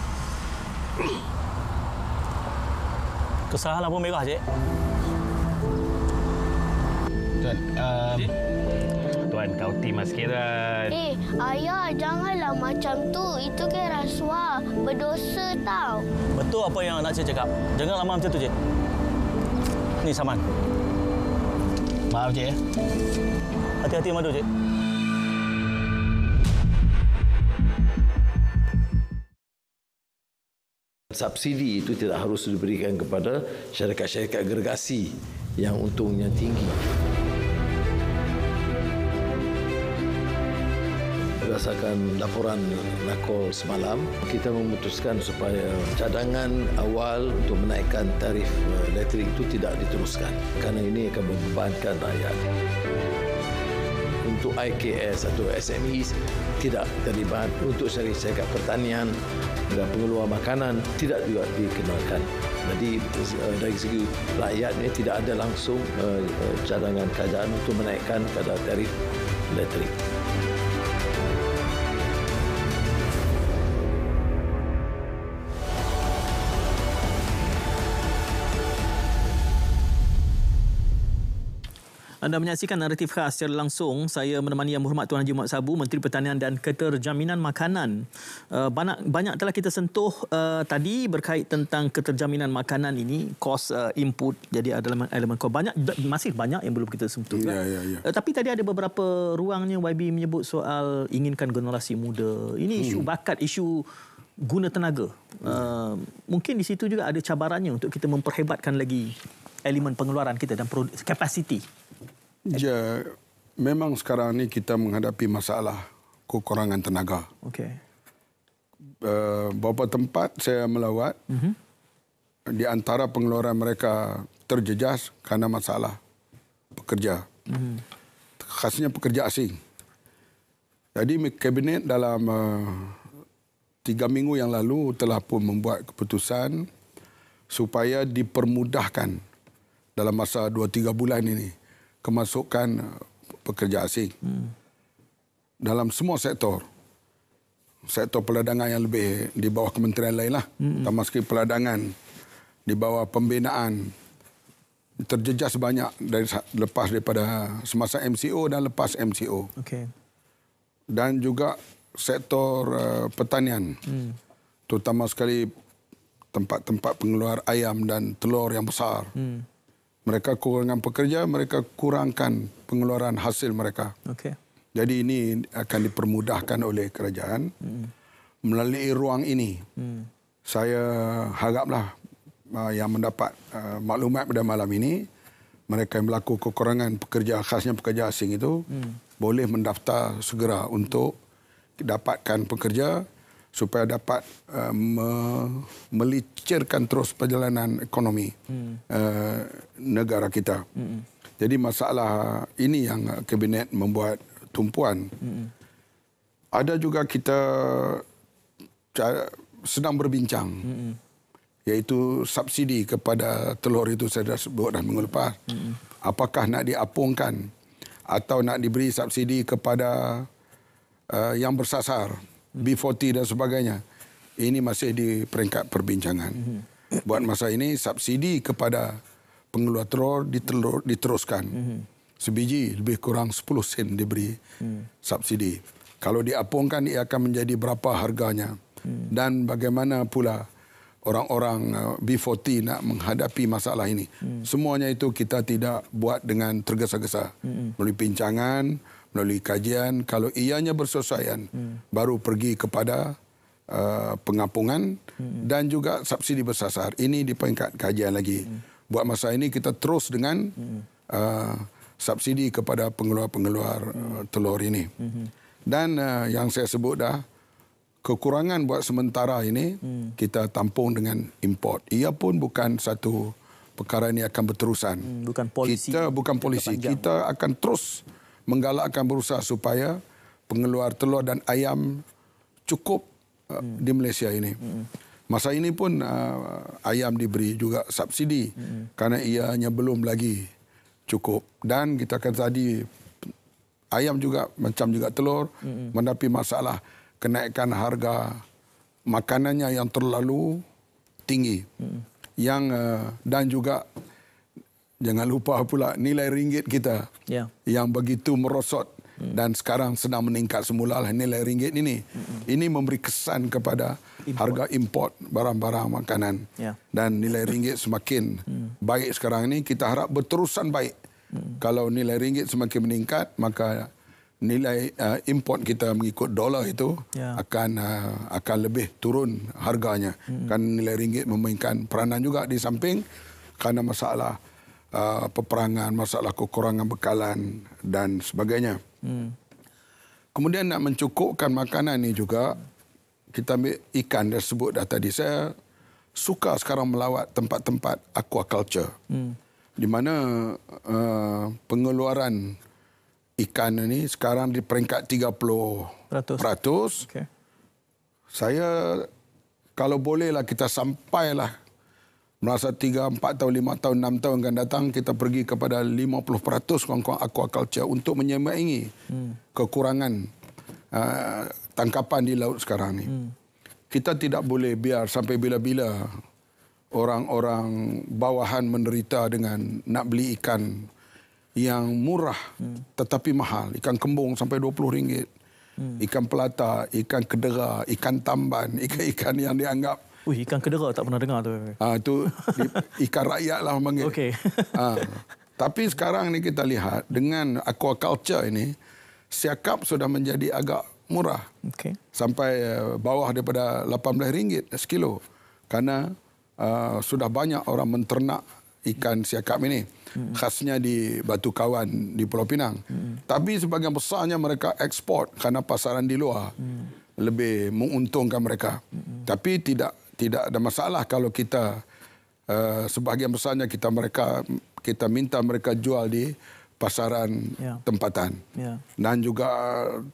Kesalahan lampu merah, Cik. Tuan, Tuan, kau timah sikit, Tuan. Ayah, janganlah macam tu. Itu kan rasuah. Berdosa tau. Betul apa yang nak Cik cakap. Jangan lama macam tu, Cik. Ni saman. Maaf, Cik. Hati-hati madu, Cik. Subsidi itu tidak harus diberikan kepada syarikat-syarikat agregasi yang untungnya tinggi. berdasarkan laporan Nakol semalam, kita memutuskan supaya cadangan awal untuk menaikkan tarif elektrik itu tidak diteruskan kerana ini akan membebankan rakyat. Untuk IKS atau SMEs tidak terlibat, untuk syarikat pertanian dan pengeluar makanan tidak juga dikenakan. Jadi dari segi rakyat ini tidak ada langsung cadangan kerajaan untuk menaikkan kadar tarif elektrik. Anda menyaksikan naratif khas secara langsung. Saya menemani Yang Berhormat Tuan Haji Muhammad Sabu, Menteri Pertanian dan Keterjaminan Makanan. Banyak telah kita sentuh tadi berkait tentang keterjaminan makanan ini, kos input, jadi ada elemen kos. Masih banyak yang belum kita sentuh. Tapi tadi ada beberapa ruangnya YB menyebut soal inginkan generasi muda. Ini isu bakat, isu guna tenaga. Mungkin di situ juga ada cabarannya untuk kita memperhebatkan lagi elemen pengeluaran kita dan kapasiti. Ya, memang sekarang ni kita menghadapi masalah kekurangan tenaga. Okey. Beberapa tempat saya melawat, di antara pengeluaran mereka terjejas kerana masalah pekerja. Khasnya pekerja asing. Jadi Kabinet dalam 3 minggu yang lalu telah pun membuat keputusan supaya dipermudahkan dalam masa 2-3 bulan ini kemasukan pekerja asing dalam semua sektor. Sektor perdagangan yang lebih di bawah kementerian lain lah. Termasuk perdagangan di bawah pembinaan terjejas banyak lepas daripada semasa MCO dan lepas MCO. Okay. Dan juga sektor pertanian, terutama sekali tempat-tempat pengeluar ayam dan telur yang besar. Mereka kurangkan pekerja, mereka kurangkan pengeluaran hasil mereka. Okay. Jadi ini akan dipermudahkan oleh kerajaan melalui ruang ini. Saya haraplah yang mendapat maklumat pada malam ini, mereka yang berlaku kekurangan pekerja, khasnya pekerja asing itu, boleh mendaftar segera untuk dapatkan pekerja supaya dapat melicirkan terus perjalanan ekonomi negara kita. Jadi masalah ini yang Kabinet membuat tumpuan. Ada juga kita sedang berbincang, iaitu subsidi kepada telur itu saya dah sebut dah minggu lepas. Apakah nak diapungkan atau nak diberi subsidi kepada yang bersasar, B40 dan sebagainya. Ini masih di peringkat perbincangan. Buat masa ini, subsidi kepada pengeluar telur diteruskan. Sebiji lebih kurang 10 sen diberi subsidi. Kalau diapungkan, ia akan menjadi berapa harganya. Dan bagaimana pula orang-orang B40 nak menghadapi masalah ini. Semuanya itu kita tidak buat dengan tergesa-gesa. Melalui pincangan, melalui kajian, kalau ianya bersesuaian, baru pergi kepada pengapungan dan juga subsidi bersasar. Ini di peringkat kajian lagi. Buat masa ini kita terus dengan subsidi kepada pengeluar-pengeluar telur ini. Dan yang saya sebut dah, kekurangan buat sementara ini kita tampung dengan import. Ia pun bukan satu perkara ini akan berterusan. Bukan polisi. Kita bukan polisi. Kita akan terus menggalakkan berusaha supaya pengeluar telur dan ayam cukup di Malaysia ini. Masa ini pun ayam diberi juga subsidi kerana ianya belum lagi cukup. Dan kita kata tadi ayam juga macam juga telur menghadapi masalah kenaikan harga makanannya yang terlalu tinggi. Dan juga jangan lupa pula nilai ringgit kita yang begitu merosot dan sekarang sedang meningkat semula nilai ringgit ini. Ini memberi kesan kepada harga import barang-barang makanan. Dan nilai ringgit semakin baik sekarang ini. Kita harap berterusan baik. Kalau nilai ringgit semakin meningkat, maka nilai import kita mengikut dolar itu akan lebih turun harganya. Kan nilai ringgit memainkan peranan juga di samping kerana masalah peperangan, masalah kekurangan bekalan dan sebagainya. Kemudian nak mencukupkan makanan ni juga, kita ambil ikan dah sebut dah tadi. Saya suka sekarang melawat tempat-tempat aquaculture. Di mana pengeluaran ikan ini sekarang di peringkat 30%. Okay. Saya kalau bolehlah kita sampailah merasa 3, 4 tahun, 5 tahun, 6 tahun akan datang kita pergi kepada 50% kawan-kawan aquaculture untuk menyemaikan kekurangan tangkapan di laut sekarang ni. Kita tidak boleh biar sampai bila-bila orang-orang bawahan menderita dengan nak beli ikan yang murah tetapi mahal. Ikan kembung sampai RM20. Ikan pelata, ikan kedera, ikan tamban, ikan-ikan yang dianggap... ikan kedera tak pernah dengar tu. Itu ikan rakyat lah memanggil. Okay. Tapi sekarang ni kita lihat dengan aquaculture ini, siakap sudah menjadi agak murah. Okay. Sampai bawah daripada RM18 sekilo. Karena sudah banyak orang menternak ikan siakap ini. Khasnya di Batu Kawan di Pulau Pinang. Tapi sebagian besarnya mereka ekspor kerana pasaran di luar lebih menguntungkan mereka. Tapi tidak ada masalah kalau kita sebahagian besarnya kita minta mereka jual di pasaran tempatan. Dan juga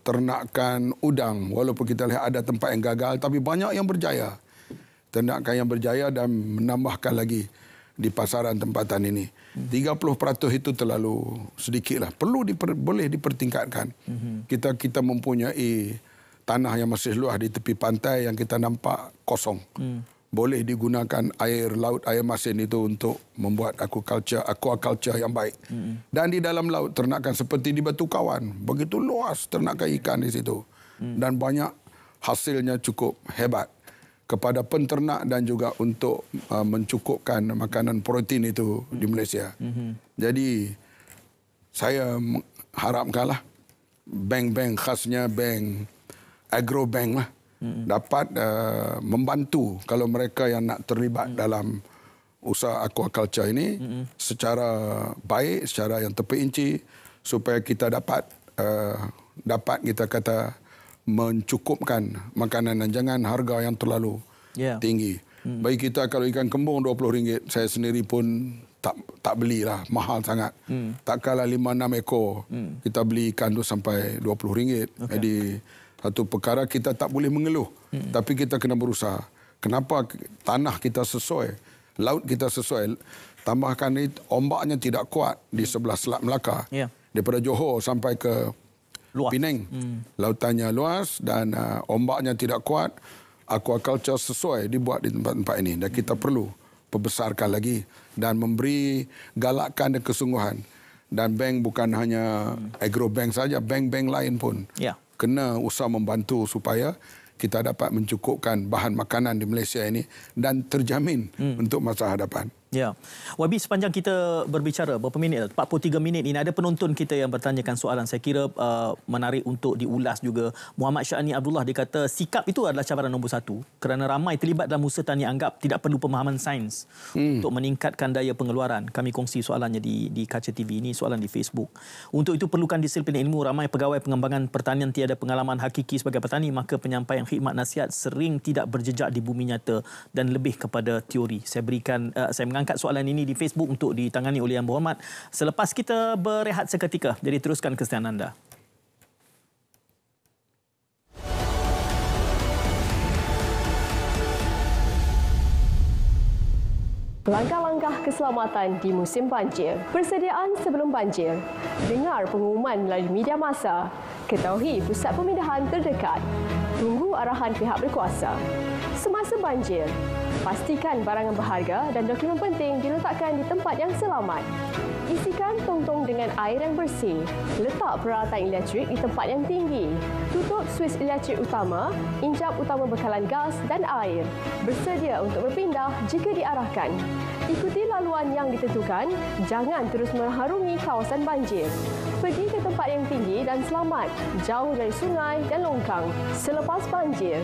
ternakan udang, walaupun kita lihat ada tempat yang gagal tapi banyak yang berjaya. Ternakan yang berjaya dan menambahkan lagi di pasaran tempatan ini. 30% itu terlalu sedikitlah. Boleh dipertingkatkan. Kita mempunyai tanah yang masih luas di tepi pantai yang kita nampak kosong. Boleh digunakan air laut, air masin itu untuk membuat aquaculture yang baik. Dan di dalam laut ternakan seperti di Batu Kawan, begitu luas ternakan ikan di situ. Dan banyak hasilnya cukup hebat kepada penternak dan juga untuk mencukupkan makanan protein itu di Malaysia. Jadi saya harapkanlah bank-bank khasnya bank agrobank lah dapat membantu kalau mereka yang nak terlibat dalam usaha aquaculture ini secara baik, secara yang terperinci supaya kita dapat kita kata mencukupkan makanan dan jangan harga yang terlalu tinggi. Bagi kita kalau ikan kembung RM20, saya sendiri pun tak belilah, mahal sangat. Tak kalah 5-6 ekor kita beli ikan tu sampai RM20. Jadi satu perkara kita tak boleh mengeluh, tapi kita kena berusaha. Kenapa tanah kita sesuai, laut kita sesuai, tambahkan ombaknya tidak kuat di sebelah Selat Melaka. Daripada Johor sampai ke Penang, lautannya luas dan ombaknya tidak kuat. Aquaculture sesuai dibuat di tempat-tempat ini dan kita perlu perbesarkan lagi dan memberi galakan dan kesungguhan. Dan bank bukan hanya agrobank saja, bank-bank lain pun kena usaha membantu supaya kita dapat mencukupkan bahan makanan di Malaysia ini dan terjamin untuk masa hadapan. Ya. Wabi, sepanjang kita berbicara berapa minit, 43 minit ini, ada penonton kita yang bertanyakan soalan. Saya kira menarik untuk diulas juga. Muhammad Syahni Abdullah, dia kata sikap itu adalah cabaran nombor 1 kerana ramai terlibat dalam usaha tani anggap tidak perlu pemahaman sains untuk meningkatkan daya pengeluaran. Kami kongsi soalannya di Kaca TV ini, soalan di Facebook. Untuk itu perlukan disiplin ilmu. Ramai pegawai pengembangan pertanian tiada pengalaman hakiki sebagai petani, maka penyampaian khidmat nasihat sering tidak berjejak di bumi nyata dan lebih kepada teori. Saya mengangkat soalan ini di Facebook untuk ditangani oleh Yang Berhormat selepas kita berehat seketika. Jadi teruskan kesetiaan anda. Langkah-langkah keselamatan di musim banjir. Persediaan sebelum banjir. Dengar pengumuman melalui media massa. Ketahui pusat pemindahan terdekat. Tunggu arahan pihak berkuasa. Semasa banjir, pastikan barangan berharga dan dokumen penting diletakkan di tempat yang selamat. Isikan tong-tong dengan air yang bersih. Letak peralatan elektrik di tempat yang tinggi. Tutup suis elektrik utama, injap utama bekalan gas dan air. Bersedia untuk berpindah jika diarahkan. Ikuti laluan yang ditentukan, jangan terus mengharungi kawasan banjir. Pergi ke tempat yang tinggi dan selamat, jauh dari sungai dan longkang selepas banjir.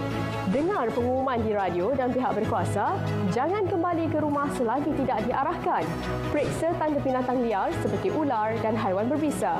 Dengar pengumuman di radio dan pihak berkuasa, jangan kembali ke rumah selagi tidak diarahkan. Periksa tanda binatang liar seperti ular dan haiwan berbisa.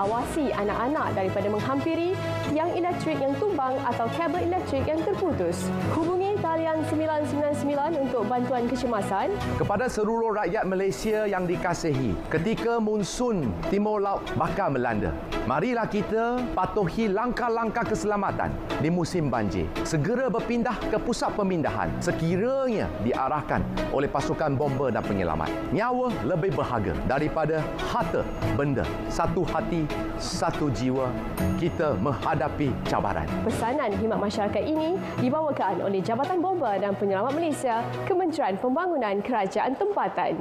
Awasi anak-anak daripada menghampiri tiang elektrik yang tumbang atau kabel elektrik yang terputus. Hubungi talian 999 untuk bantuan kecemasan. Kepada seluruh rakyat Malaysia yang dikasihi, ketika monsun Timur Laut bakal melanda, marilah kita patuhi langkah-langkah keselamatan di musim banjir. Segera berpindah ke pusat pemindahan sekiranya diarahkan oleh pasukan bomba dan penyelamat. Nyawa lebih berharga daripada harta benda. Satu hati, satu jiwa, kita menghadapi cabaran. Pesanan khidmat masyarakat ini dibawakan oleh Jabatan Bomba dan Penyelamat Malaysia, Kementerian Pembangunan Kerajaan Tempatan.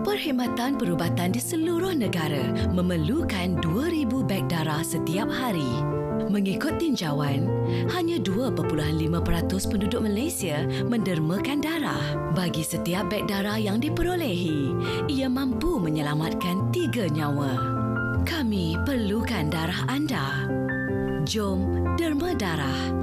Perkhidmatan perubatan di seluruh negara memerlukan 2,000 beg darah setiap hari. Mengikut tinjauan, hanya 2.5% penduduk Malaysia mendermakan darah. Bagi setiap beg darah yang diperolehi, ia mampu menyelamatkan 3 nyawa. Kami perlukan darah anda. Jom derma darah.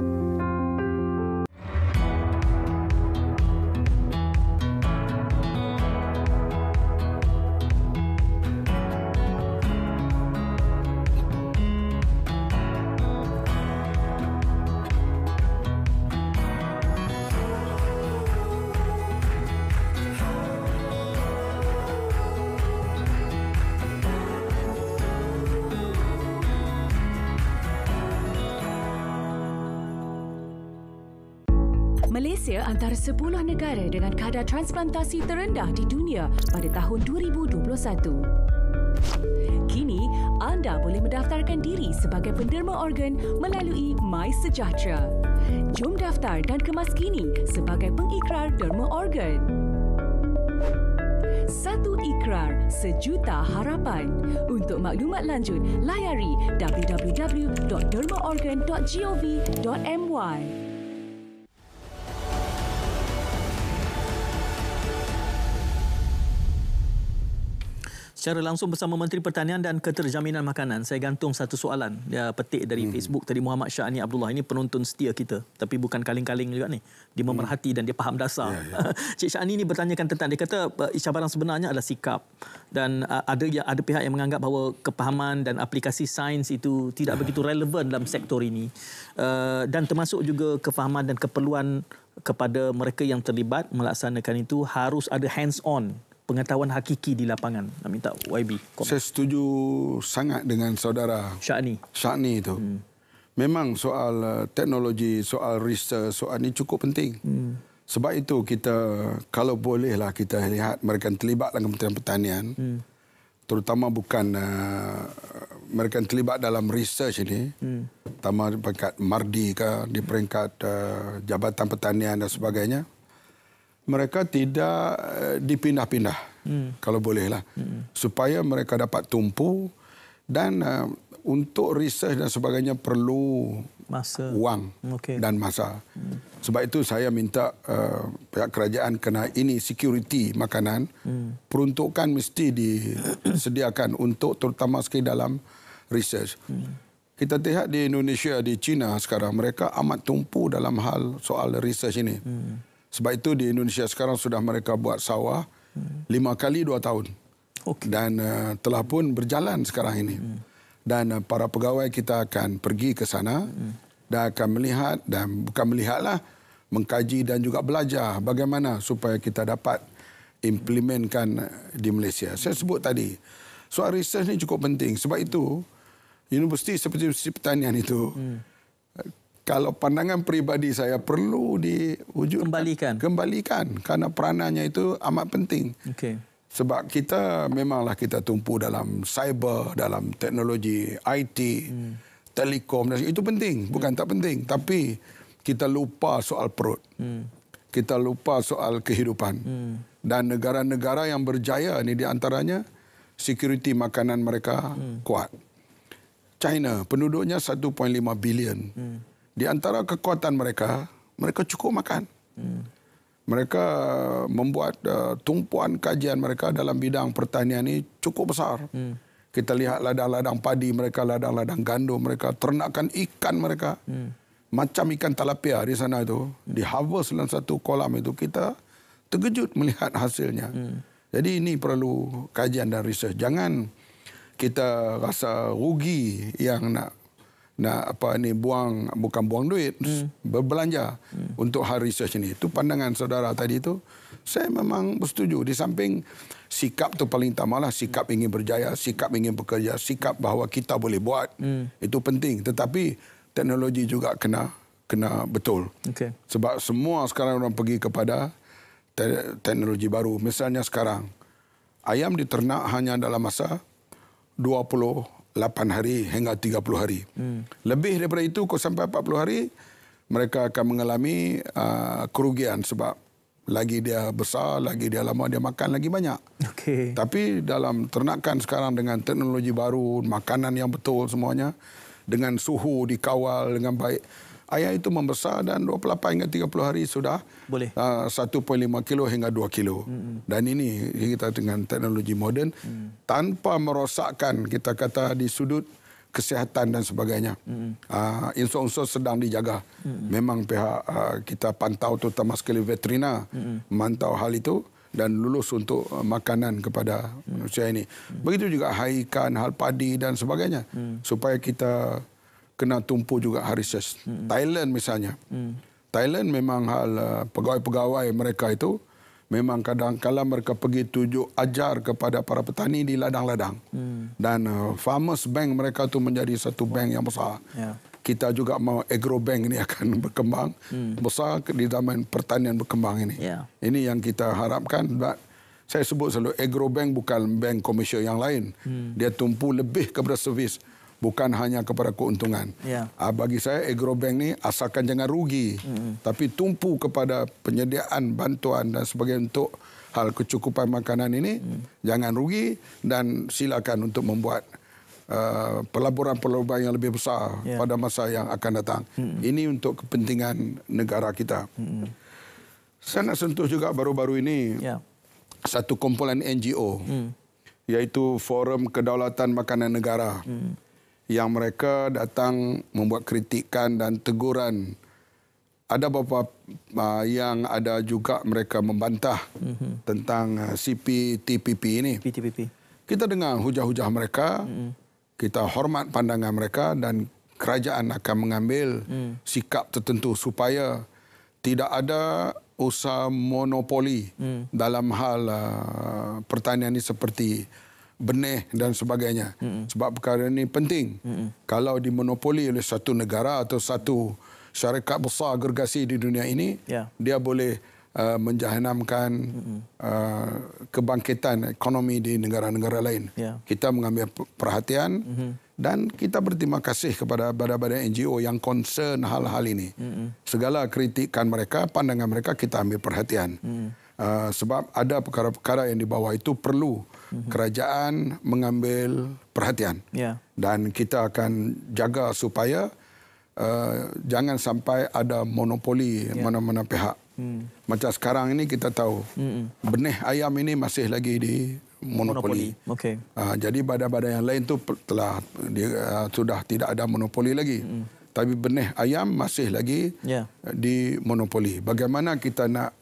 Malaysia antara 10 negara dengan kadar transplantasi terendah di dunia pada tahun 2021. Kini, anda boleh mendaftarkan diri sebagai penderma organ melalui MySejahtera. Jom daftar dan kemas kini sebagai pengikrar derma organ. Satu ikrar, sejuta harapan. Untuk maklumat lanjut, layari www.dermaorgan.gov.my. Secara langsung bersama Menteri Pertanian dan Keterjaminan Makanan, saya gantung satu soalan. Dia petik dari Facebook tadi, Muhammad Syahni Abdullah. Ini penonton setia kita, tapi bukan kaling-kaling juga ni. Dia memerhati dan dia faham dasar. Cik Syahni ni bertanyakan tentang, dia kata cabaran sebenarnya adalah sikap. Dan ada pihak yang menganggap bahawa kepahaman dan aplikasi sains itu tidak begitu relevan dalam sektor ini. Dan termasuk juga kefahaman dan keperluan kepada mereka yang terlibat melaksanakan itu harus ada hands-on, pengetahuan hakiki di lapangan. Nak minta YB komen. Saya setuju sangat dengan saudara Syahni itu. Memang soal teknologi, soal research, soal ini cukup penting. Sebab itu kita, kalau bolehlah kita lihat mereka yang terlibat dalam Kementerian Pertanian, terutama bukan mereka yang terlibat dalam research ini, terutama di peringkat Mardi ke, di peringkat Jabatan Pertanian dan sebagainya, mereka tidak dipindah-pindah, kalau bolehlah, supaya mereka dapat tumpu. Dan untuk research dan sebagainya perlu masa, wang dan masa. Sebab itu saya minta pihak kerajaan kena ini security makanan, peruntukan mesti disediakan untuk terutama sekali dalam research. Kita lihat di Indonesia, di China sekarang, mereka amat tumpu dalam hal soal research ini. Sebab itu di Indonesia sekarang sudah mereka buat sawah 5 kali 2 tahun. Dan telah pun berjalan sekarang ini. Dan para pegawai kita akan pergi ke sana dan akan melihat, dan bukan melihatlah, mengkaji dan juga belajar bagaimana supaya kita dapat implementkan di Malaysia. Saya sebut tadi, soal research ini cukup penting. Sebab itu, universiti seperti Universiti Pertanian itu, kalau pandangan peribadi saya perlu diwujudkan, kembalikan kerana peranannya itu amat penting. Sebab kita memanglah kita tumpu dalam cyber, dalam teknologi IT, telekom, dan itu penting, bukan tak penting. Tapi kita lupa soal perut. Kita lupa soal kehidupan. Dan negara-negara yang berjaya ini di antaranya security makanan mereka kuat. China penduduknya 1.5 bilion. Di antara kekuatan mereka, mereka cukup makan. Mereka membuat tumpuan kajian mereka dalam bidang pertanian ini cukup besar. Kita lihat ladang-ladang padi mereka, ladang-ladang gandum mereka, ternakan ikan mereka. Macam ikan tilapia di sana itu, di harvest dalam satu kolam itu, kita terkejut melihat hasilnya. Jadi ini perlu kajian dan research. Jangan kita rasa rugi yang nak bukan buang duit, berbelanja untuk hal research ini. Itu pandangan saudara tadi itu, saya memang bersetuju. Di samping sikap tu paling utama lah, sikap ingin berjaya, sikap ingin bekerja, sikap bahawa kita boleh buat, itu penting. Tetapi teknologi juga kena betul. Sebab semua sekarang orang pergi kepada teknologi baru. Misalnya sekarang, ayam diternak hanya dalam masa 28 hari hingga 30 hari. Lebih daripada itu, sampai 40 hari, mereka akan mengalami kerugian sebab lagi dia besar, lagi dia lama, dia makan lagi banyak. Tapi dalam ternakan sekarang dengan teknologi baru, makanan yang betul semuanya, dengan suhu dikawal dengan baik, ayam itu membesar dan 28 hingga 30 hari sudah boleh 1.5 kilo hingga 2 kilo. Dan ini kita dengan teknologi moden tanpa merosakkan, kita kata di sudut kesihatan dan sebagainya. Unsur-unsur sedang dijaga. Memang pihak kita pantau, terutama sekali veterina, memantau hal itu dan lulus untuk makanan kepada manusia ini. Begitu juga hal ikan, hal padi dan sebagainya. Supaya kita kena tumpu juga research. Thailand misalnya. Thailand memang hal pegawai-pegawai mereka itu memang kadang-kadang mereka pergi tunjuk ajar kepada para petani di ladang-ladang. Dan Farmers Bank mereka tu menjadi satu bank yang besar. Kita juga mau agro bank ini akan berkembang besar di zaman pertanian berkembang ini. Ini yang kita harapkan. Saya sebut selalu agro bank bukan bank komersial yang lain. Dia tumpu lebih kepada servis, bukan hanya kepada keuntungan. Bagi saya agro bank ni asalkan jangan rugi, tapi tumpu kepada penyediaan bantuan dan sebagainya untuk hal kecukupan makanan ini, jangan rugi dan silakan untuk membuat pelaburan-pelaburan yang lebih besar pada masa yang akan datang. Ini untuk kepentingan negara kita. Saya nak sentuh juga baru-baru ini satu kumpulan NGO, iaitu Forum Kedaulatan Makanan Negara, yang mereka datang membuat kritikan dan teguran. Ada beberapa yang ada juga mereka membantah tentang CPTPP ini. Kita dengar hujah-hujah mereka, kita hormat pandangan mereka dan kerajaan akan mengambil sikap tertentu supaya tidak ada usaha monopoli dalam hal pertanian ini seperti benih dan sebagainya. Sebab perkara ini penting. Kalau dimonopoli oleh satu negara atau satu syarikat besar agregasi di dunia ini, dia boleh menjahanamkan kebangkitan ekonomi di negara-negara lain. Kita mengambil perhatian dan kita berterima kasih kepada badan-badan NGO yang concern hal-hal ini. Segala kritikan mereka, pandangan mereka kita ambil perhatian. Sebab ada perkara-perkara yang di bawah itu perlu kerajaan mengambil perhatian. Dan kita akan jaga supaya jangan sampai ada monopoli mana-mana pihak. Macam sekarang ini kita tahu benih ayam ini masih lagi di monopoli. Jadi badan-badan yang lain tu telah sudah tidak ada monopoli lagi. Tapi benih ayam masih lagi di monopoli. Bagaimana kita nak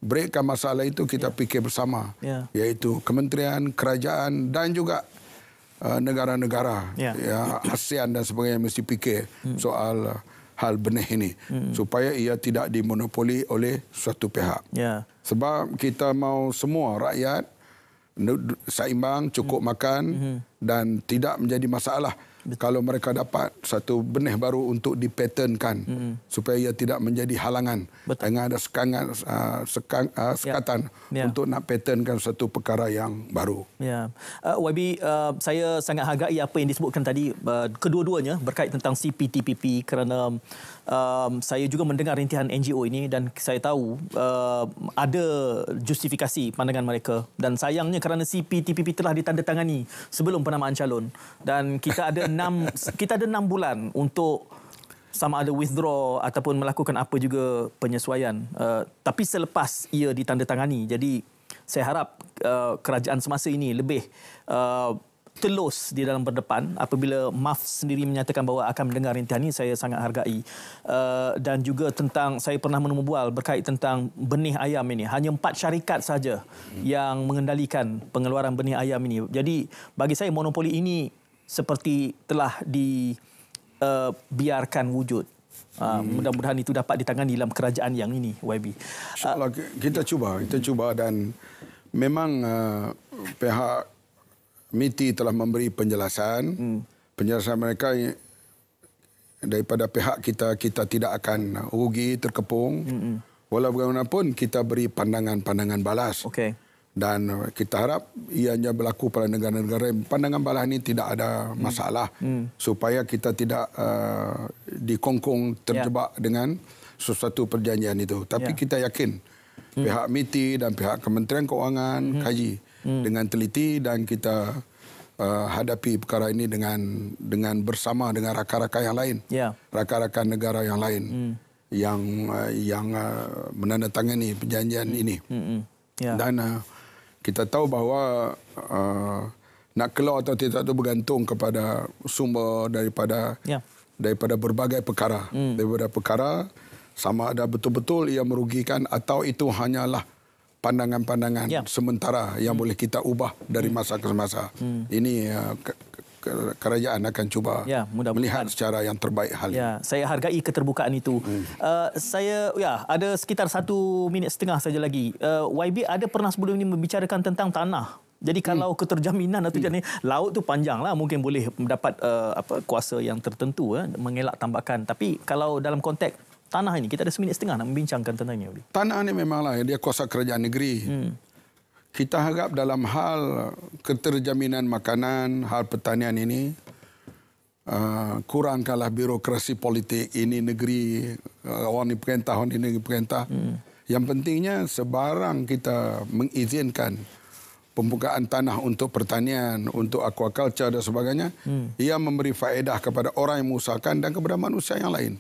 breakkan masalah itu, kita fikir bersama, iaitu kementerian, kerajaan dan juga negara-negara ASEAN dan sebagainya mesti fikir soal hal benih ini supaya ia tidak dimonopoli oleh suatu pihak. Sebab kita mau semua rakyat seimbang, cukup makan dan tidak menjadi masalah kalau mereka dapat satu benih baru untuk dipatenkan supaya ia tidak menjadi halangan. Dengan ada sekatan untuk nak patenkan satu perkara yang baru. YB, saya sangat hargai apa yang disebutkan tadi, kedua-duanya berkait tentang CPTPP, kerana saya juga mendengar rintihan NGO ini dan saya tahu ada justifikasi pandangan mereka, dan sayangnya kerana CPTPP telah ditandatangani sebelum penamaan calon dan kita ada 6 bulan untuk sama ada withdraw ataupun melakukan apa juga penyesuaian. Tapi selepas ia ditandatangani, jadi saya harap kerajaan semasa ini lebih telus di dalam berdepan. Apabila MAF sendiri menyatakan bahawa akan mendengar rintihan ini, saya sangat hargai. Dan juga tentang, saya pernah menemubual berkait tentang benih ayam ini. Hanya 4 syarikat saja yang mengendalikan pengeluaran benih ayam ini. Jadi bagi saya monopoli ini seperti telah dibiarkan wujud. Mudah-mudahan itu dapat ditangani dalam kerajaan yang ini, YB. InsyaAllah kita cuba dan memang pihak MITI telah memberi penjelasan. Penjelasan mereka daripada pihak kita tidak akan rugi, terkepung. Walau bagaimanapun kita beri pandangan-pandangan balas. Dan kita harap ianya berlaku pada negara-negara. Pandangan balas ini tidak ada masalah. Supaya kita tidak dikongkong terjebak dengan sesuatu perjanjian itu. Tapi kita yakin pihak MITI dan pihak Kementerian Keuangan kaji dengan teliti dan kita hadapi perkara ini dengan bersama dengan rakan-rakan yang lain, rakan-rakan negara yang lain yang menandatangani perjanjian ini. Dan kita tahu bahawa nak keluar atau tidak itu bergantung kepada sumber daripada berbagai perkara, daripada perkara sama ada betul-betul ia merugikan atau itu hanyalah pandangan-pandangan sementara yang boleh kita ubah dari masa ke masa. Ini kerajaan akan cuba melihat secara yang terbaik hal ini. Saya hargai keterbukaan itu. Saya ada sekitar 1.5 minit saja lagi. YB ada pernah sebelum ini membicarakan tentang tanah. Jadi kalau keterjaminan atau jenis laut tu panjanglah, mungkin boleh mendapat kuasa yang tertentu mengelak tambakan. Tapi kalau dalam konteks tanah ini, kita ada 1.5 minit nak membincangkan tentangnya. Tanah ini memanglah dia kuasa kerajaan negeri. Kita harap dalam hal keterjaminan makanan, hal pertanian ini, kurangkanlah birokrasi politik. Ini negeri, orang ini perintah, orang ini perintah. Yang pentingnya sebarang kita mengizinkan pembukaan tanah untuk pertanian, untuk aquaculture dan sebagainya, ia memberi faedah kepada orang yang mengusahakan dan kepada manusia yang lain.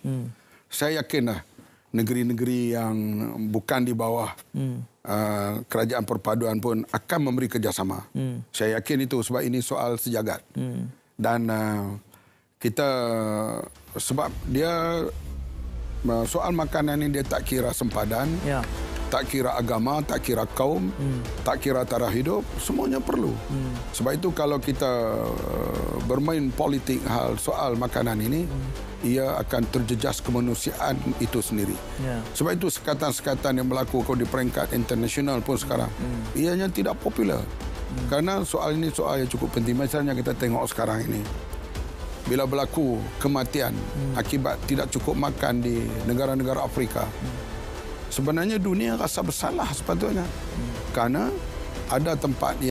Saya yakinlah negeri-negeri yang bukan di bawah kerajaan perpaduan pun akan memberi kerjasama. Saya yakin itu sebab ini soal sejagat. Dan kita sebab dia soal makanan ini dia tak kira sempadan, tak kira agama, tak kira kaum, tak kira taraf hidup, semuanya perlu. Sebab itu kalau kita bermain politik hal soal makanan ini, ia akan terjejas kemanusiaan itu sendiri. Sebab itu sekatan-sekatan yang berlaku di peringkat internasional pun sekarang, ianya tidak popular. Karena soal ini soal yang cukup penting. Misalnya kita tengok sekarang ini, bila berlaku kematian akibat tidak cukup makan di negara-negara Afrika, sebenarnya dunia rasa bersalah sepatutnya. Kerana ada tempat